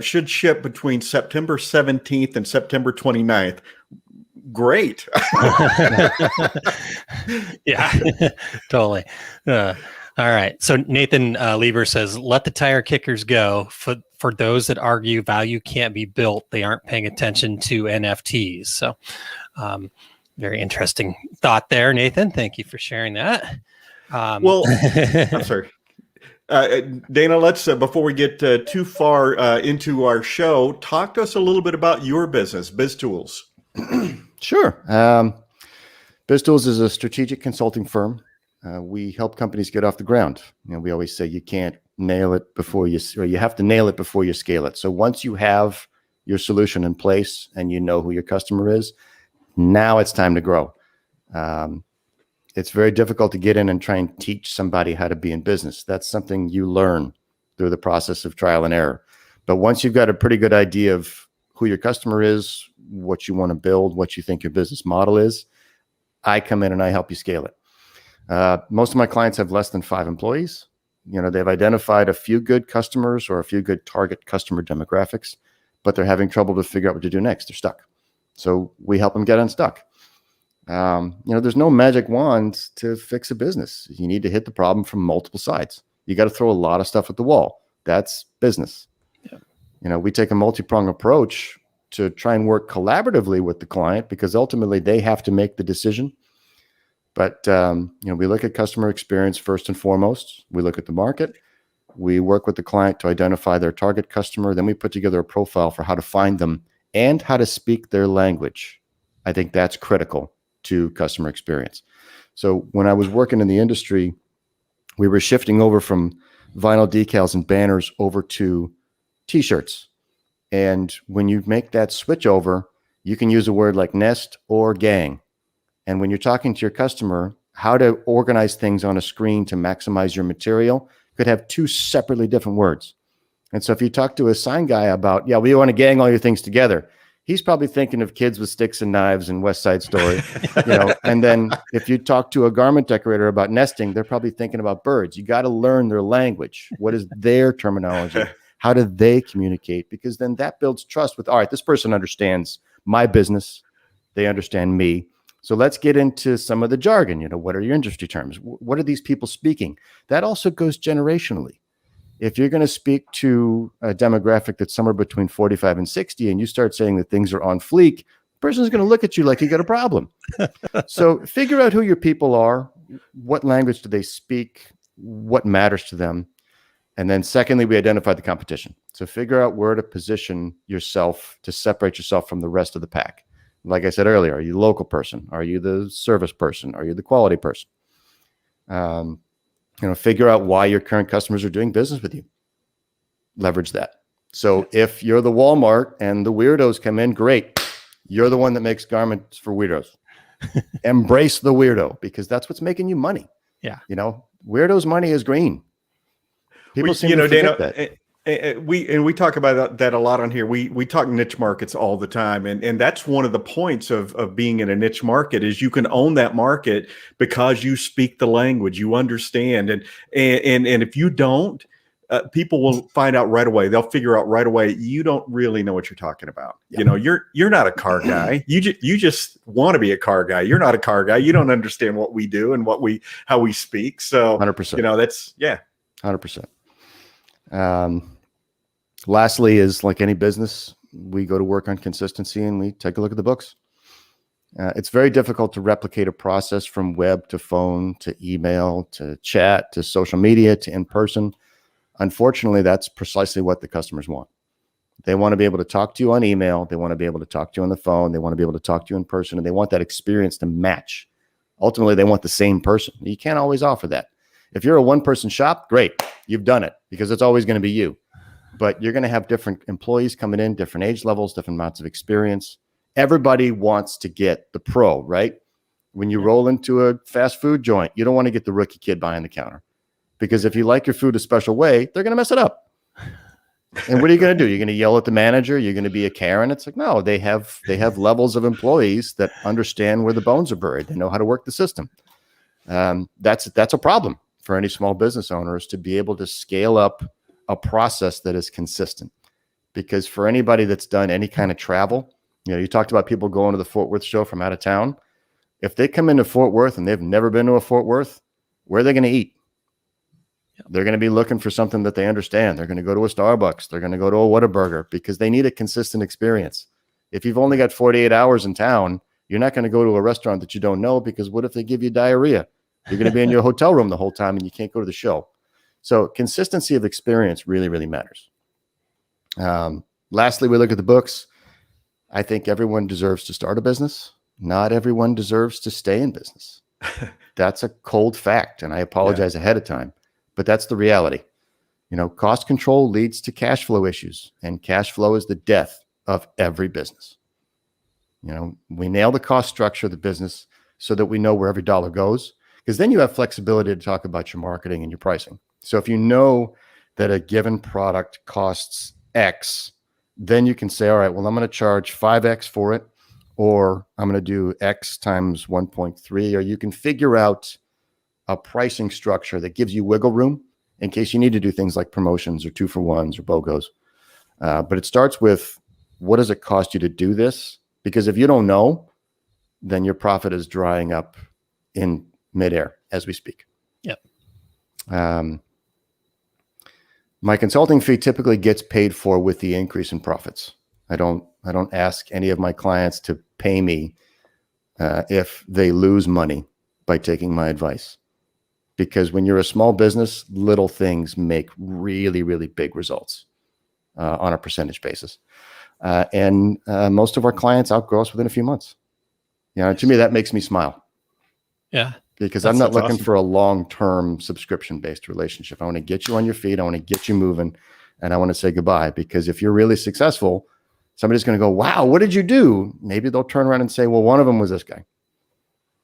should ship between September 17th and September 29th. Great. Yeah, totally. All right. So Nathan Lieber says, let the tire kickers go. For those that argue value can't be built, they aren't paying attention to NFTs. So very interesting thought there, Nathan. Thank you for sharing that. Well, I'm sorry. Dana, let's, before we get too far into our show, talk to us a little bit about your business, Biztools. Sure. Biztools is a strategic consulting firm. We help companies get off the ground. We always say you can't nail it before you have to nail it before you scale it. So once you have your solution in place and you know who your customer is, now it's time to grow. It's very difficult to get in and try and teach somebody how to be in business. That's something you learn through the process of trial and error. But once you've got a pretty good idea of who your customer is, what you want to build, what you think your business model is, I come in and I help you scale it. Most of my clients have less than 5 employees. They've identified a few good customers or a few good target customer demographics, but they're having trouble to figure out what to do next. They're stuck. So we help them get unstuck. There's no magic wand to fix a business. You need to hit the problem from multiple sides. You got to throw a lot of stuff at the wall. That's business. Yeah. We take a multi-pronged approach to try and work collaboratively with the client because ultimately they have to make the decision. But, we look at customer experience first and foremost. We look at the market. We work with the client to identify their target customer. Then we put together a profile for how to find them and how to speak their language. I think that's critical to customer experience. So when I was working in the industry, we were shifting over from vinyl decals and banners over to T-shirts. And when you make that switch over, you can use a word like nest or gang. And when you're talking to your customer, how to organize things on a screen to maximize your material could have 2 separately different words. And so if you talk to a sign guy about, we want to gang all your things together, he's probably thinking of Kids with Sticks and Knives and West Side Story. And then if you talk to a garment decorator about nesting, they're probably thinking about birds. You got to learn their language. What is their terminology? How do they communicate? Because then that builds trust with, all right, this person understands my business. They understand me. So let's get into some of the jargon. What are your industry terms? What are these people speaking? That also goes generationally. If you're going to speak to a demographic that's somewhere between 45 and 60, and you start saying that things are on fleek, the person's going to look at you like you got a problem. So figure out who your people are. What language do they speak? What matters to them? And then secondly, we identify the competition. So figure out where to position yourself to separate yourself from the rest of the pack. Like I said earlier, are you the local person? Are you the service person? Are you the quality person? Figure out why your current customers are doing business with you. Leverage that. So if you're the Walmart and the weirdos come in, great. You're the one that makes garments for weirdos. Embrace the weirdo because that's what's making you money. Yeah. Weirdos' money is green. People seem to forget Dana, that. We talk about that a lot on here. We talk niche markets all the time, and that's one of the points of being in a niche market is you can own that market because you speak the language, you understand, and if you don't, people will find out right away. They'll figure out right away you don't really know what you're talking about. Yeah. You're not a car guy. You just want to be a car guy. You're not a car guy. You don't understand what we do and how we speak. So 100%. That's 100%. Lastly is like any business, we go to work on consistency and we take a look at the books. It's very difficult to replicate a process from web to phone to email to chat to social media to in person. Unfortunately, that's precisely what the customers want. They want to be able to talk to you on email. They want to be able to talk to you on the phone. They want to be able to talk to you in person, and they want that experience to match. Ultimately, they want the same person. You can't always offer that. If you're a one-person shop, great. You've done it because it's always going to be you. But you're going to have different employees coming in, different age levels, different amounts of experience. Everybody wants to get the pro, right? When you roll into a fast food joint, you don't want to get the rookie kid behind the counter, because if you like your food a special way, they're going to mess it up. And what are you going to do? You're going to yell at the manager? You're going to be a Karen? It's like, no, they have levels of employees that understand where the bones are buried. They know how to work the system. That's a problem for any small business owners, to be able to scale up a process that is consistent. Because for anybody that's done any kind of travel, you talked about people going to the Fort Worth show from out of town. If they come into Fort Worth and they've never been to a Fort Worth, where are they going to eat? They're going to be looking for something that they understand. They're going to go to a Starbucks. They're going to go to a Whataburger, because they need a consistent experience. If you've only got 48 hours in town, you're not going to go to a restaurant that you don't know, because what if they give you diarrhea? You're going to be in your hotel room the whole time and you can't go to the show. So consistency of experience really, really matters. Lastly, we look at the books. I think everyone deserves to start a business. Not everyone deserves to stay in business. That's a cold fact, and I apologize ahead of time, but that's the reality. Cost control leads to cash flow issues, and cash flow is the death of every business. We nail the cost structure of the business so that we know where every dollar goes, because then you have flexibility to talk about your marketing and your pricing. So if you know that a given product costs X, then you can say, all right, well, I'm going to charge 5X for it, or I'm going to do X times 1.3, or you can figure out a pricing structure that gives you wiggle room in case you need to do things like promotions or 2-for-1s or BOGOs. But it starts with, what does it cost you to do this? Because if you don't know, then your profit is drying up in midair as we speak. Yep. My consulting fee typically gets paid for with the increase in profits. I don't ask any of my clients to pay me if they lose money by taking my advice. Because when you're a small business, little things make really, really big results on a percentage basis. And most of our clients outgrow us within a few months. To me, that makes me smile. Yeah. Because I'm not looking for a long-term subscription-based relationship. I want to get you on your feet. I want to get you moving, and I want to say goodbye. Because if you're really successful, somebody's going to go, wow, what did you do? Maybe they'll turn around and say, well, one of them was this guy.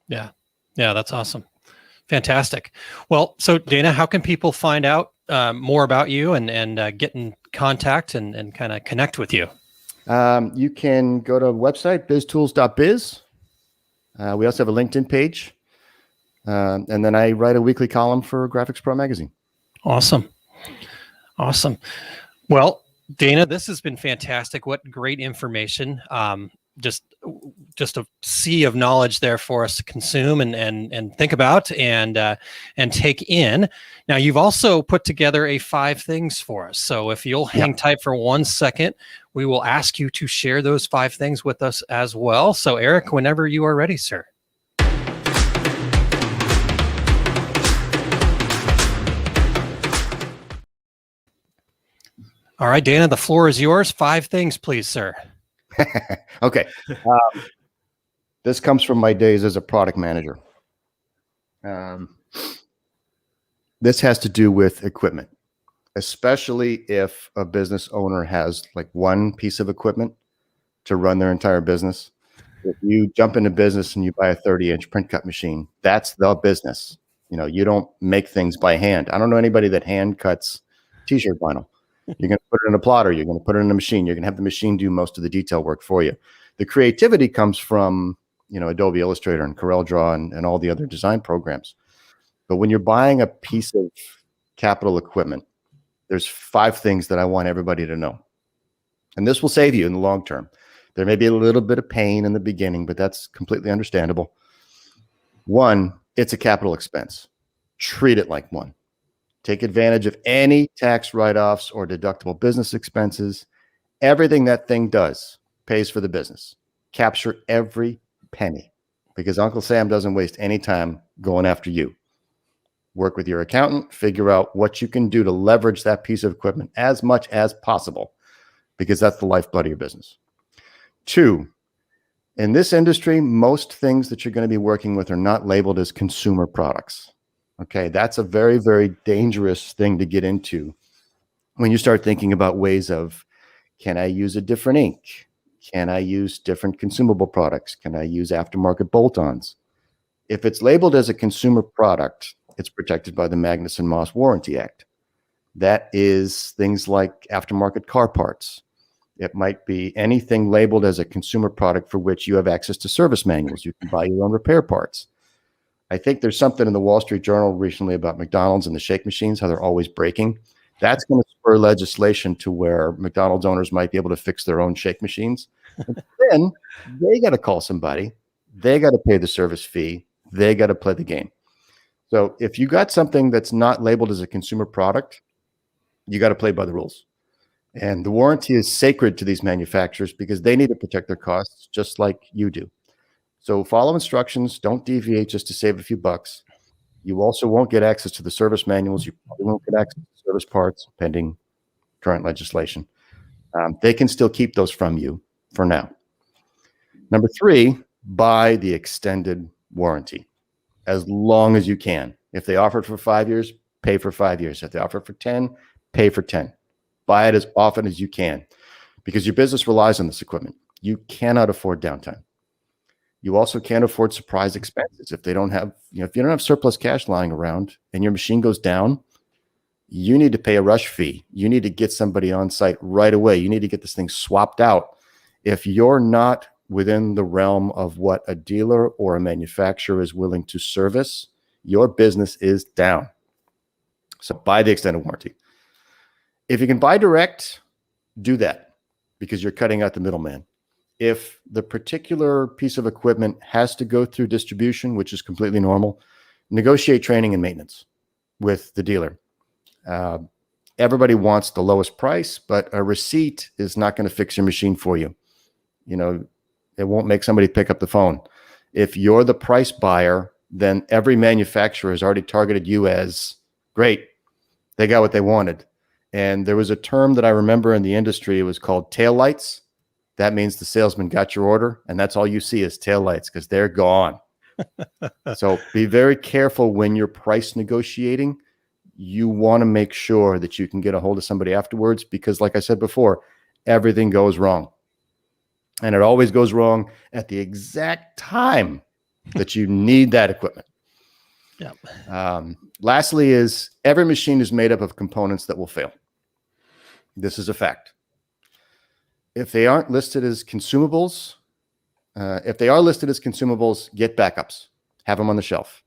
Yeah. Yeah, that's awesome. Fantastic. Well, so Dana, how can people find out more about you and get in contact and kind of connect with you? You can go to a website, biztools.biz. We also have a LinkedIn page. And then I write a weekly column for Graphics Pro magazine. Awesome. Well, Dana, this has been fantastic. What great information. Just a sea of knowledge there for us to consume and think about and take in. Now, you've also put together a 5 things for us. So if you'll hang tight for 1 second, we will ask you to share those 5 things with us as well. So Eric, whenever you are ready, sir. All right, Dana, the floor is yours. 5 things, please, sir. Okay. This comes from my days as a product manager. This has to do with equipment, especially if a business owner has like one piece of equipment to run their entire business. If you jump into business and you buy a 30-inch print cut machine, that's the business. You don't make things by hand. I don't know anybody that hand cuts t-shirt vinyl. You're going to put it in a plotter. You're going to put it in a machine. You're going to have the machine do most of the detail work for you. The creativity comes from, Adobe Illustrator and CorelDRAW and all the other design programs. But when you're buying a piece of capital equipment, there's 5 things that I want everybody to know. And this will save you in the long term. There may be a little bit of pain in the beginning, but that's completely understandable. 1, it's a capital expense. Treat it like one. Take advantage of any tax write-offs or deductible business expenses. Everything that thing does pays for the business. Capture every penny, because Uncle Sam doesn't waste any time going after you. Work with your accountant, figure out what you can do to leverage that piece of equipment as much as possible, because that's the lifeblood of your business. 2, in this industry, most things that you're going to be working with are not labeled as consumer products. Okay, that's a very, very dangerous thing to get into when you start thinking about ways of, can I use a different ink? Can I use different consumable products? Can I use aftermarket bolt-ons? If it's labeled as a consumer product, it's protected by the Magnuson-Moss Warranty Act. That is things like aftermarket car parts. It might be anything labeled as a consumer product for which you have access to service manuals. You can buy your own repair parts. I think there's something in the Wall Street Journal recently about McDonald's and the shake machines, how they're always breaking. That's going to spur legislation to where McDonald's owners might be able to fix their own shake machines. Then they got to call somebody. They got to pay the service fee. They got to play the game. So if you got something that's not labeled as a consumer product, you got to play by the rules. And the warranty is sacred to these manufacturers because they need to protect their costs just like you do. So follow instructions. Don't deviate just to save a few bucks. You also won't get access to the service manuals. You probably won't get access to service parts pending current legislation. They can still keep those from you for now. Number 3, buy the extended warranty as long as you can. If they offer it for 5 years, pay for 5 years. If they offer it for 10, pay for 10. Buy it as often as you can because your business relies on this equipment. You cannot afford downtime. You also can't afford surprise expenses. If they don't have, if you don't have surplus cash lying around and your machine goes down, you need to pay a rush fee. You need to get somebody on site right away. You need to get this thing swapped out. If you're not within the realm of what a dealer or a manufacturer is willing to service, your business is down. So buy the extended warranty. If you can buy direct, do that because you're cutting out the middleman. If the particular piece of equipment has to go through distribution, which is completely normal, negotiate training and maintenance with the dealer. Everybody wants the lowest price, but a receipt is not going to fix your machine for you. It won't make somebody pick up the phone. If you're the price buyer, then every manufacturer has already targeted you as great. They got what they wanted. And there was a term that I remember in the industry. It was called tail lights. That means the salesman got your order, and that's all you see is tail lights because they're gone. So be very careful when you're price negotiating. You want to make sure that you can get a hold of somebody afterwards because, like I said before, everything goes wrong. And it always goes wrong at the exact time that you need that equipment. Yeah. Lastly is every machine is made up of components that will fail. This is a fact. If they aren't listed as consumables, get backups. Have them on the shelf.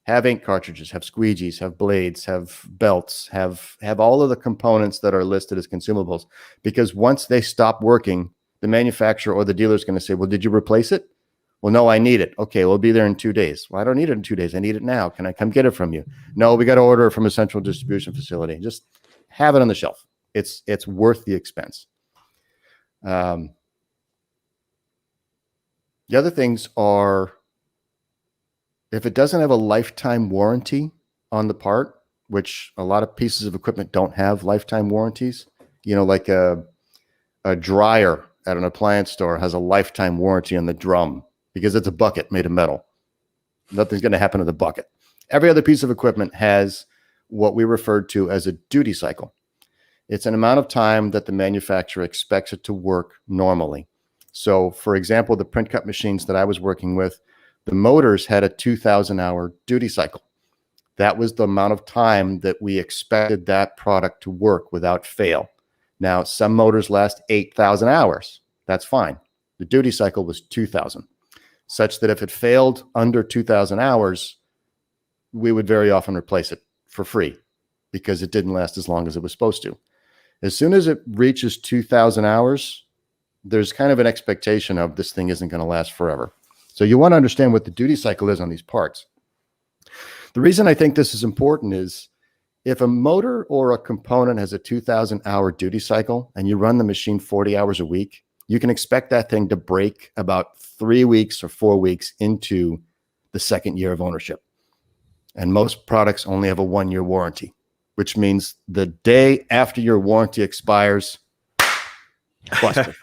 Have ink cartridges, have squeegees, have blades, have belts, have all of the components that are listed as consumables. Because once they stop working, the manufacturer or the dealer is going to say, well, did you replace it? Well, no, I need it. Okay, we'll be there in 2 days. Well, I don't need it in 2 days. I need it now. Can I come get it from you? No, we got to order it from a central distribution facility. Just have it on the shelf. It's worth the expense. The other things are, if it doesn't have a lifetime warranty on the part, which a lot of pieces of equipment don't have lifetime warranties, like a dryer at an appliance store has a lifetime warranty on the drum because it's a bucket made of metal. Nothing's going to happen to the bucket. Every other piece of equipment has what we referred to as a duty cycle. It's an amount of time that the manufacturer expects it to work normally. So, for example, the print cut machines that I was working with, the motors had a 2,000-hour duty cycle. That was the amount of time that we expected that product to work without fail. Now, some motors last 8,000 hours. That's fine. The duty cycle was 2,000, such that if it failed under 2,000 hours, we would very often replace it for free because it didn't last as long as it was supposed to. As soon as it reaches 2,000 hours, there's kind of an expectation of this thing isn't going to last forever. So you want to understand what the duty cycle is on these parts. The reason I think this is important is if a motor or a component has a 2,000-hour duty cycle and you run the machine 40 hours a week, you can expect that thing to break about 3 weeks or 4 weeks into the second year of ownership. And most products only have a 1-year warranty, which means the day after your warranty expires, busted.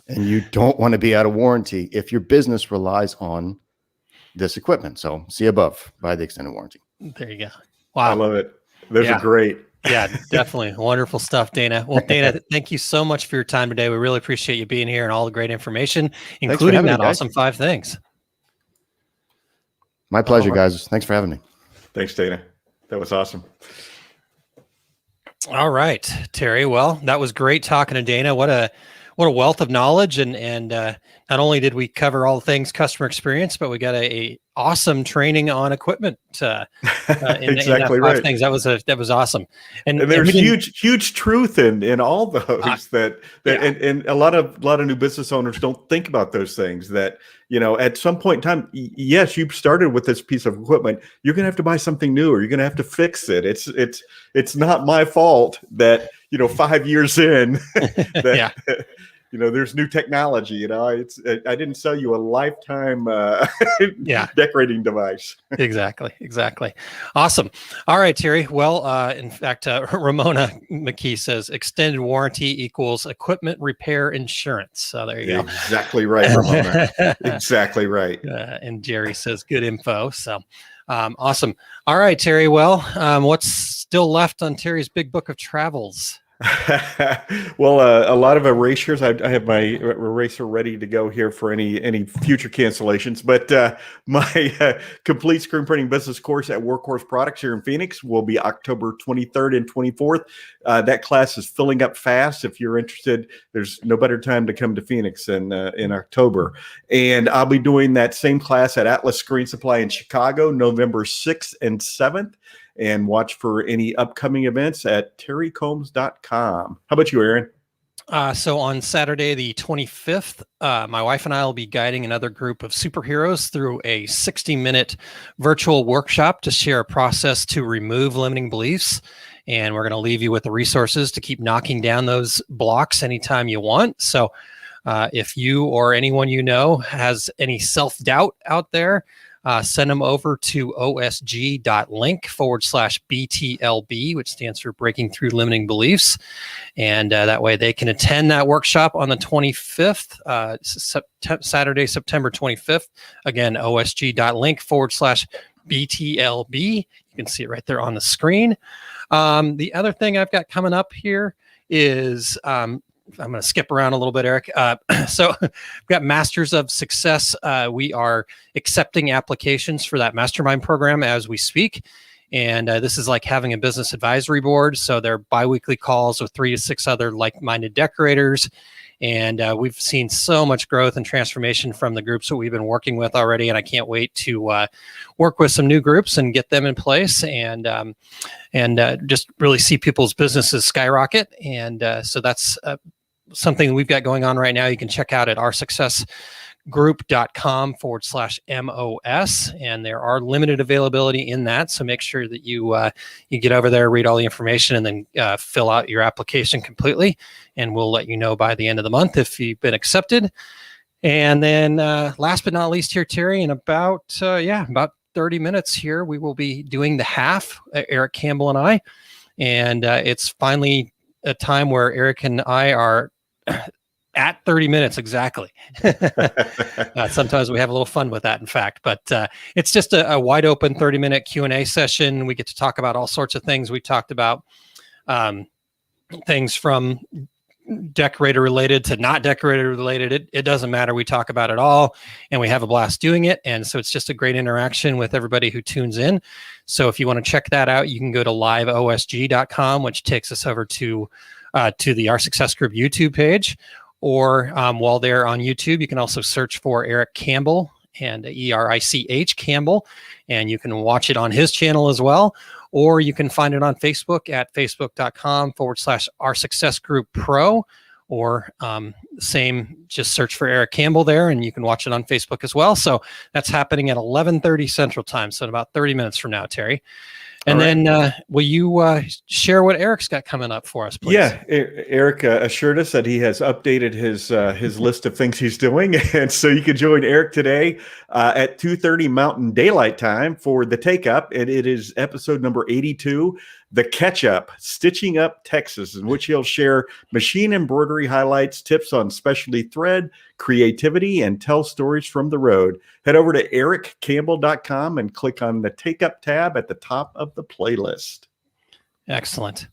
And you don't want to be out of warranty if your business relies on this equipment. So see above, buy the extended warranty. There you go. Wow. I love it. Those Yeah. are great. Yeah, definitely. Wonderful stuff, Dana. Well, Dana, thank you so much for your time today. We really appreciate you being here and all the great information, including that awesome 5 things. My pleasure, guys. Thanks for having me. Thanks, Dana. That was awesome. All right, Terry. Well, that was great talking to Dana. What a wealth of knowledge, and not only did we cover all things customer experience, but we got a awesome training on equipment. Exactly right. Things that was awesome, and there's huge truth in all those and a lot of new business owners don't think about those things. That at some point in time, yes, you started with this piece of equipment. You're gonna have to buy something new, or you're gonna have to fix it. It's not my fault that 5 years in that. There's new technology. I didn't sell you a lifetime decorating device. Exactly. Awesome. All right, Terry. Well, in fact, Ramona McKee says extended warranty equals equipment repair insurance. So there you go. Exactly right, Ramona. Exactly right. And Jerry says good info. So awesome. All right, Terry. Well, what's still left on Terry's big book of travels? Well, a lot of erasures. I have my eraser ready to go here for any future cancellations. But my complete screen printing business course at Workhorse Products here in Phoenix will be October 23rd and 24th. That class is filling up fast. If you're interested, there's no better time to come to Phoenix in October. And I'll be doing that same class at Atlas Screen Supply in Chicago, November 6th and 7th. And watch for any upcoming events at terrycombs.com. How about you, Aaron? So on Saturday, the 25th, my wife and I will be guiding another group of superheroes through a 60-minute virtual workshop to share a process to remove limiting beliefs. And we're going to leave you with the resources to keep knocking down those blocks anytime you want. So if you or anyone you know has any self-doubt out there, send them over to osg.link/BTLB, which stands for Breaking Through Limiting Beliefs. And that way they can attend that workshop on the 25th, Saturday, September 25th. Again, osg.link/BTLB. You can see it right there on the screen. The other thing I've got coming up here is I'm going to skip around a little bit, Eric. So we've got Masters of Success. We are accepting applications for that mastermind program as we speak. And this is like having a business advisory board. So they're biweekly calls with 3 to 6 other like-minded decorators. And we've seen so much growth and transformation from the groups that we've been working with already. And I can't wait to work with some new groups and get them in place and just really see people's businesses skyrocket. And so that's something we've got going on right now. You can check out at oursuccessgroup.com/MOS. And there are limited availability in that. So make sure that you get over there, read all the information, and then fill out your application completely. And we'll let you know by the end of the month if you've been accepted. And then last but not least here, Terry, in about 30 minutes here, we will be doing the half, Eric Campbell and I. And it's finally a time where Eric and I are at 30 minutes exactly. Sometimes we have a little fun with that, in fact, but it's just a wide open 30-minute Q&A session. We get to talk about all sorts of things. We talked about things from decorator related to not decorator related. It doesn't matter. We talk about it all and we have a blast doing it. And so it's just a great interaction with everybody who tunes in. So if you want to check that out, you can go to liveosg.com, which takes us over to the Our Success Group YouTube page. Or while they're on YouTube, you can also search for Eric Campbell and ERICH Campbell, and you can watch it on his channel as well. Or you can find it on Facebook at facebook.com/Our Success Group Pro, or just search for Eric Campbell there, and you can watch it on Facebook as well. So that's happening at 11:30 Central Time, so in about 30 minutes from now, Terry. And then will you share what Eric's got coming up for us, please? Yeah, Eric assured us that he has updated his list of things he's doing. And so you can join Eric today at 2:30 Mountain Daylight Time for the Take Up. And it is episode number 82, The Catch Up, Stitching Up Texas, in which he'll share machine embroidery highlights, tips on specialty thread, creativity, and tell stories from the road. Head over to ericcampbell.com and click on the Take Up tab at the top of the playlist. Excellent.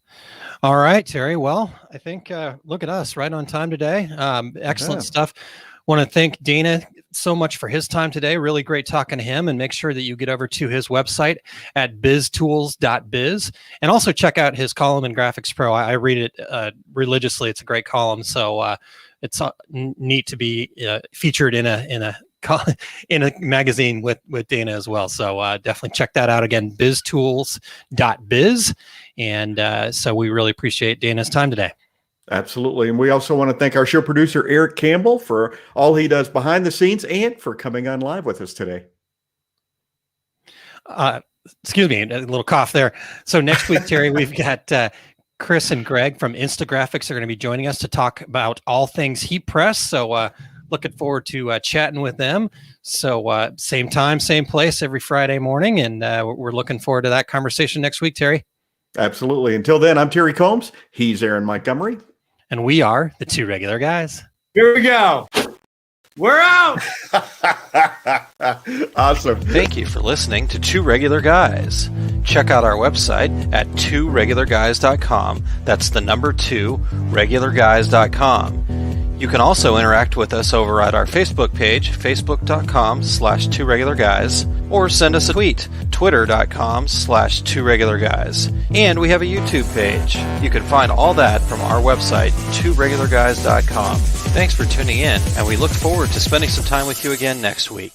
All right, Terry. Well, I think look at us, right on time today. Excellent stuff. Want to thank Dana so much for his time today. Really great talking to him, and make sure that you get over to his website at biztools.biz, and also check out his column in Graphics Pro. I read it religiously. It's a great column. So it's neat to be featured in a magazine with Dana as well. So definitely check that out again, biztools.biz. And so we really appreciate Dana's time today. Absolutely. And we also want to thank our show producer, Eric Campbell, for all he does behind the scenes and for coming on live with us today. Excuse me, a little cough there. So next week, Terry, we've got Chris and Greg from Instagraphics are going to be joining us to talk about all things heat press. So looking forward to chatting with them. So same time, same place every Friday morning. And we're looking forward to that conversation next week, Terry. Absolutely. Until then, I'm Terry Combs. He's Aaron Montgomery. And we are the Two Regular Guys. Here we go. We're out. Awesome. Thank you for listening to Two Regular Guys. Check out our website at tworegularguys.com. That's the number 2, regularguys.com. You can also interact with us over at our Facebook page, facebook.com/tworegularguys, or send us a tweet, twitter.com/tworegularguys. And we have a YouTube page. You can find all that from our website, tworegularguys.com. Thanks for tuning in, and we look forward to spending some time with you again next week.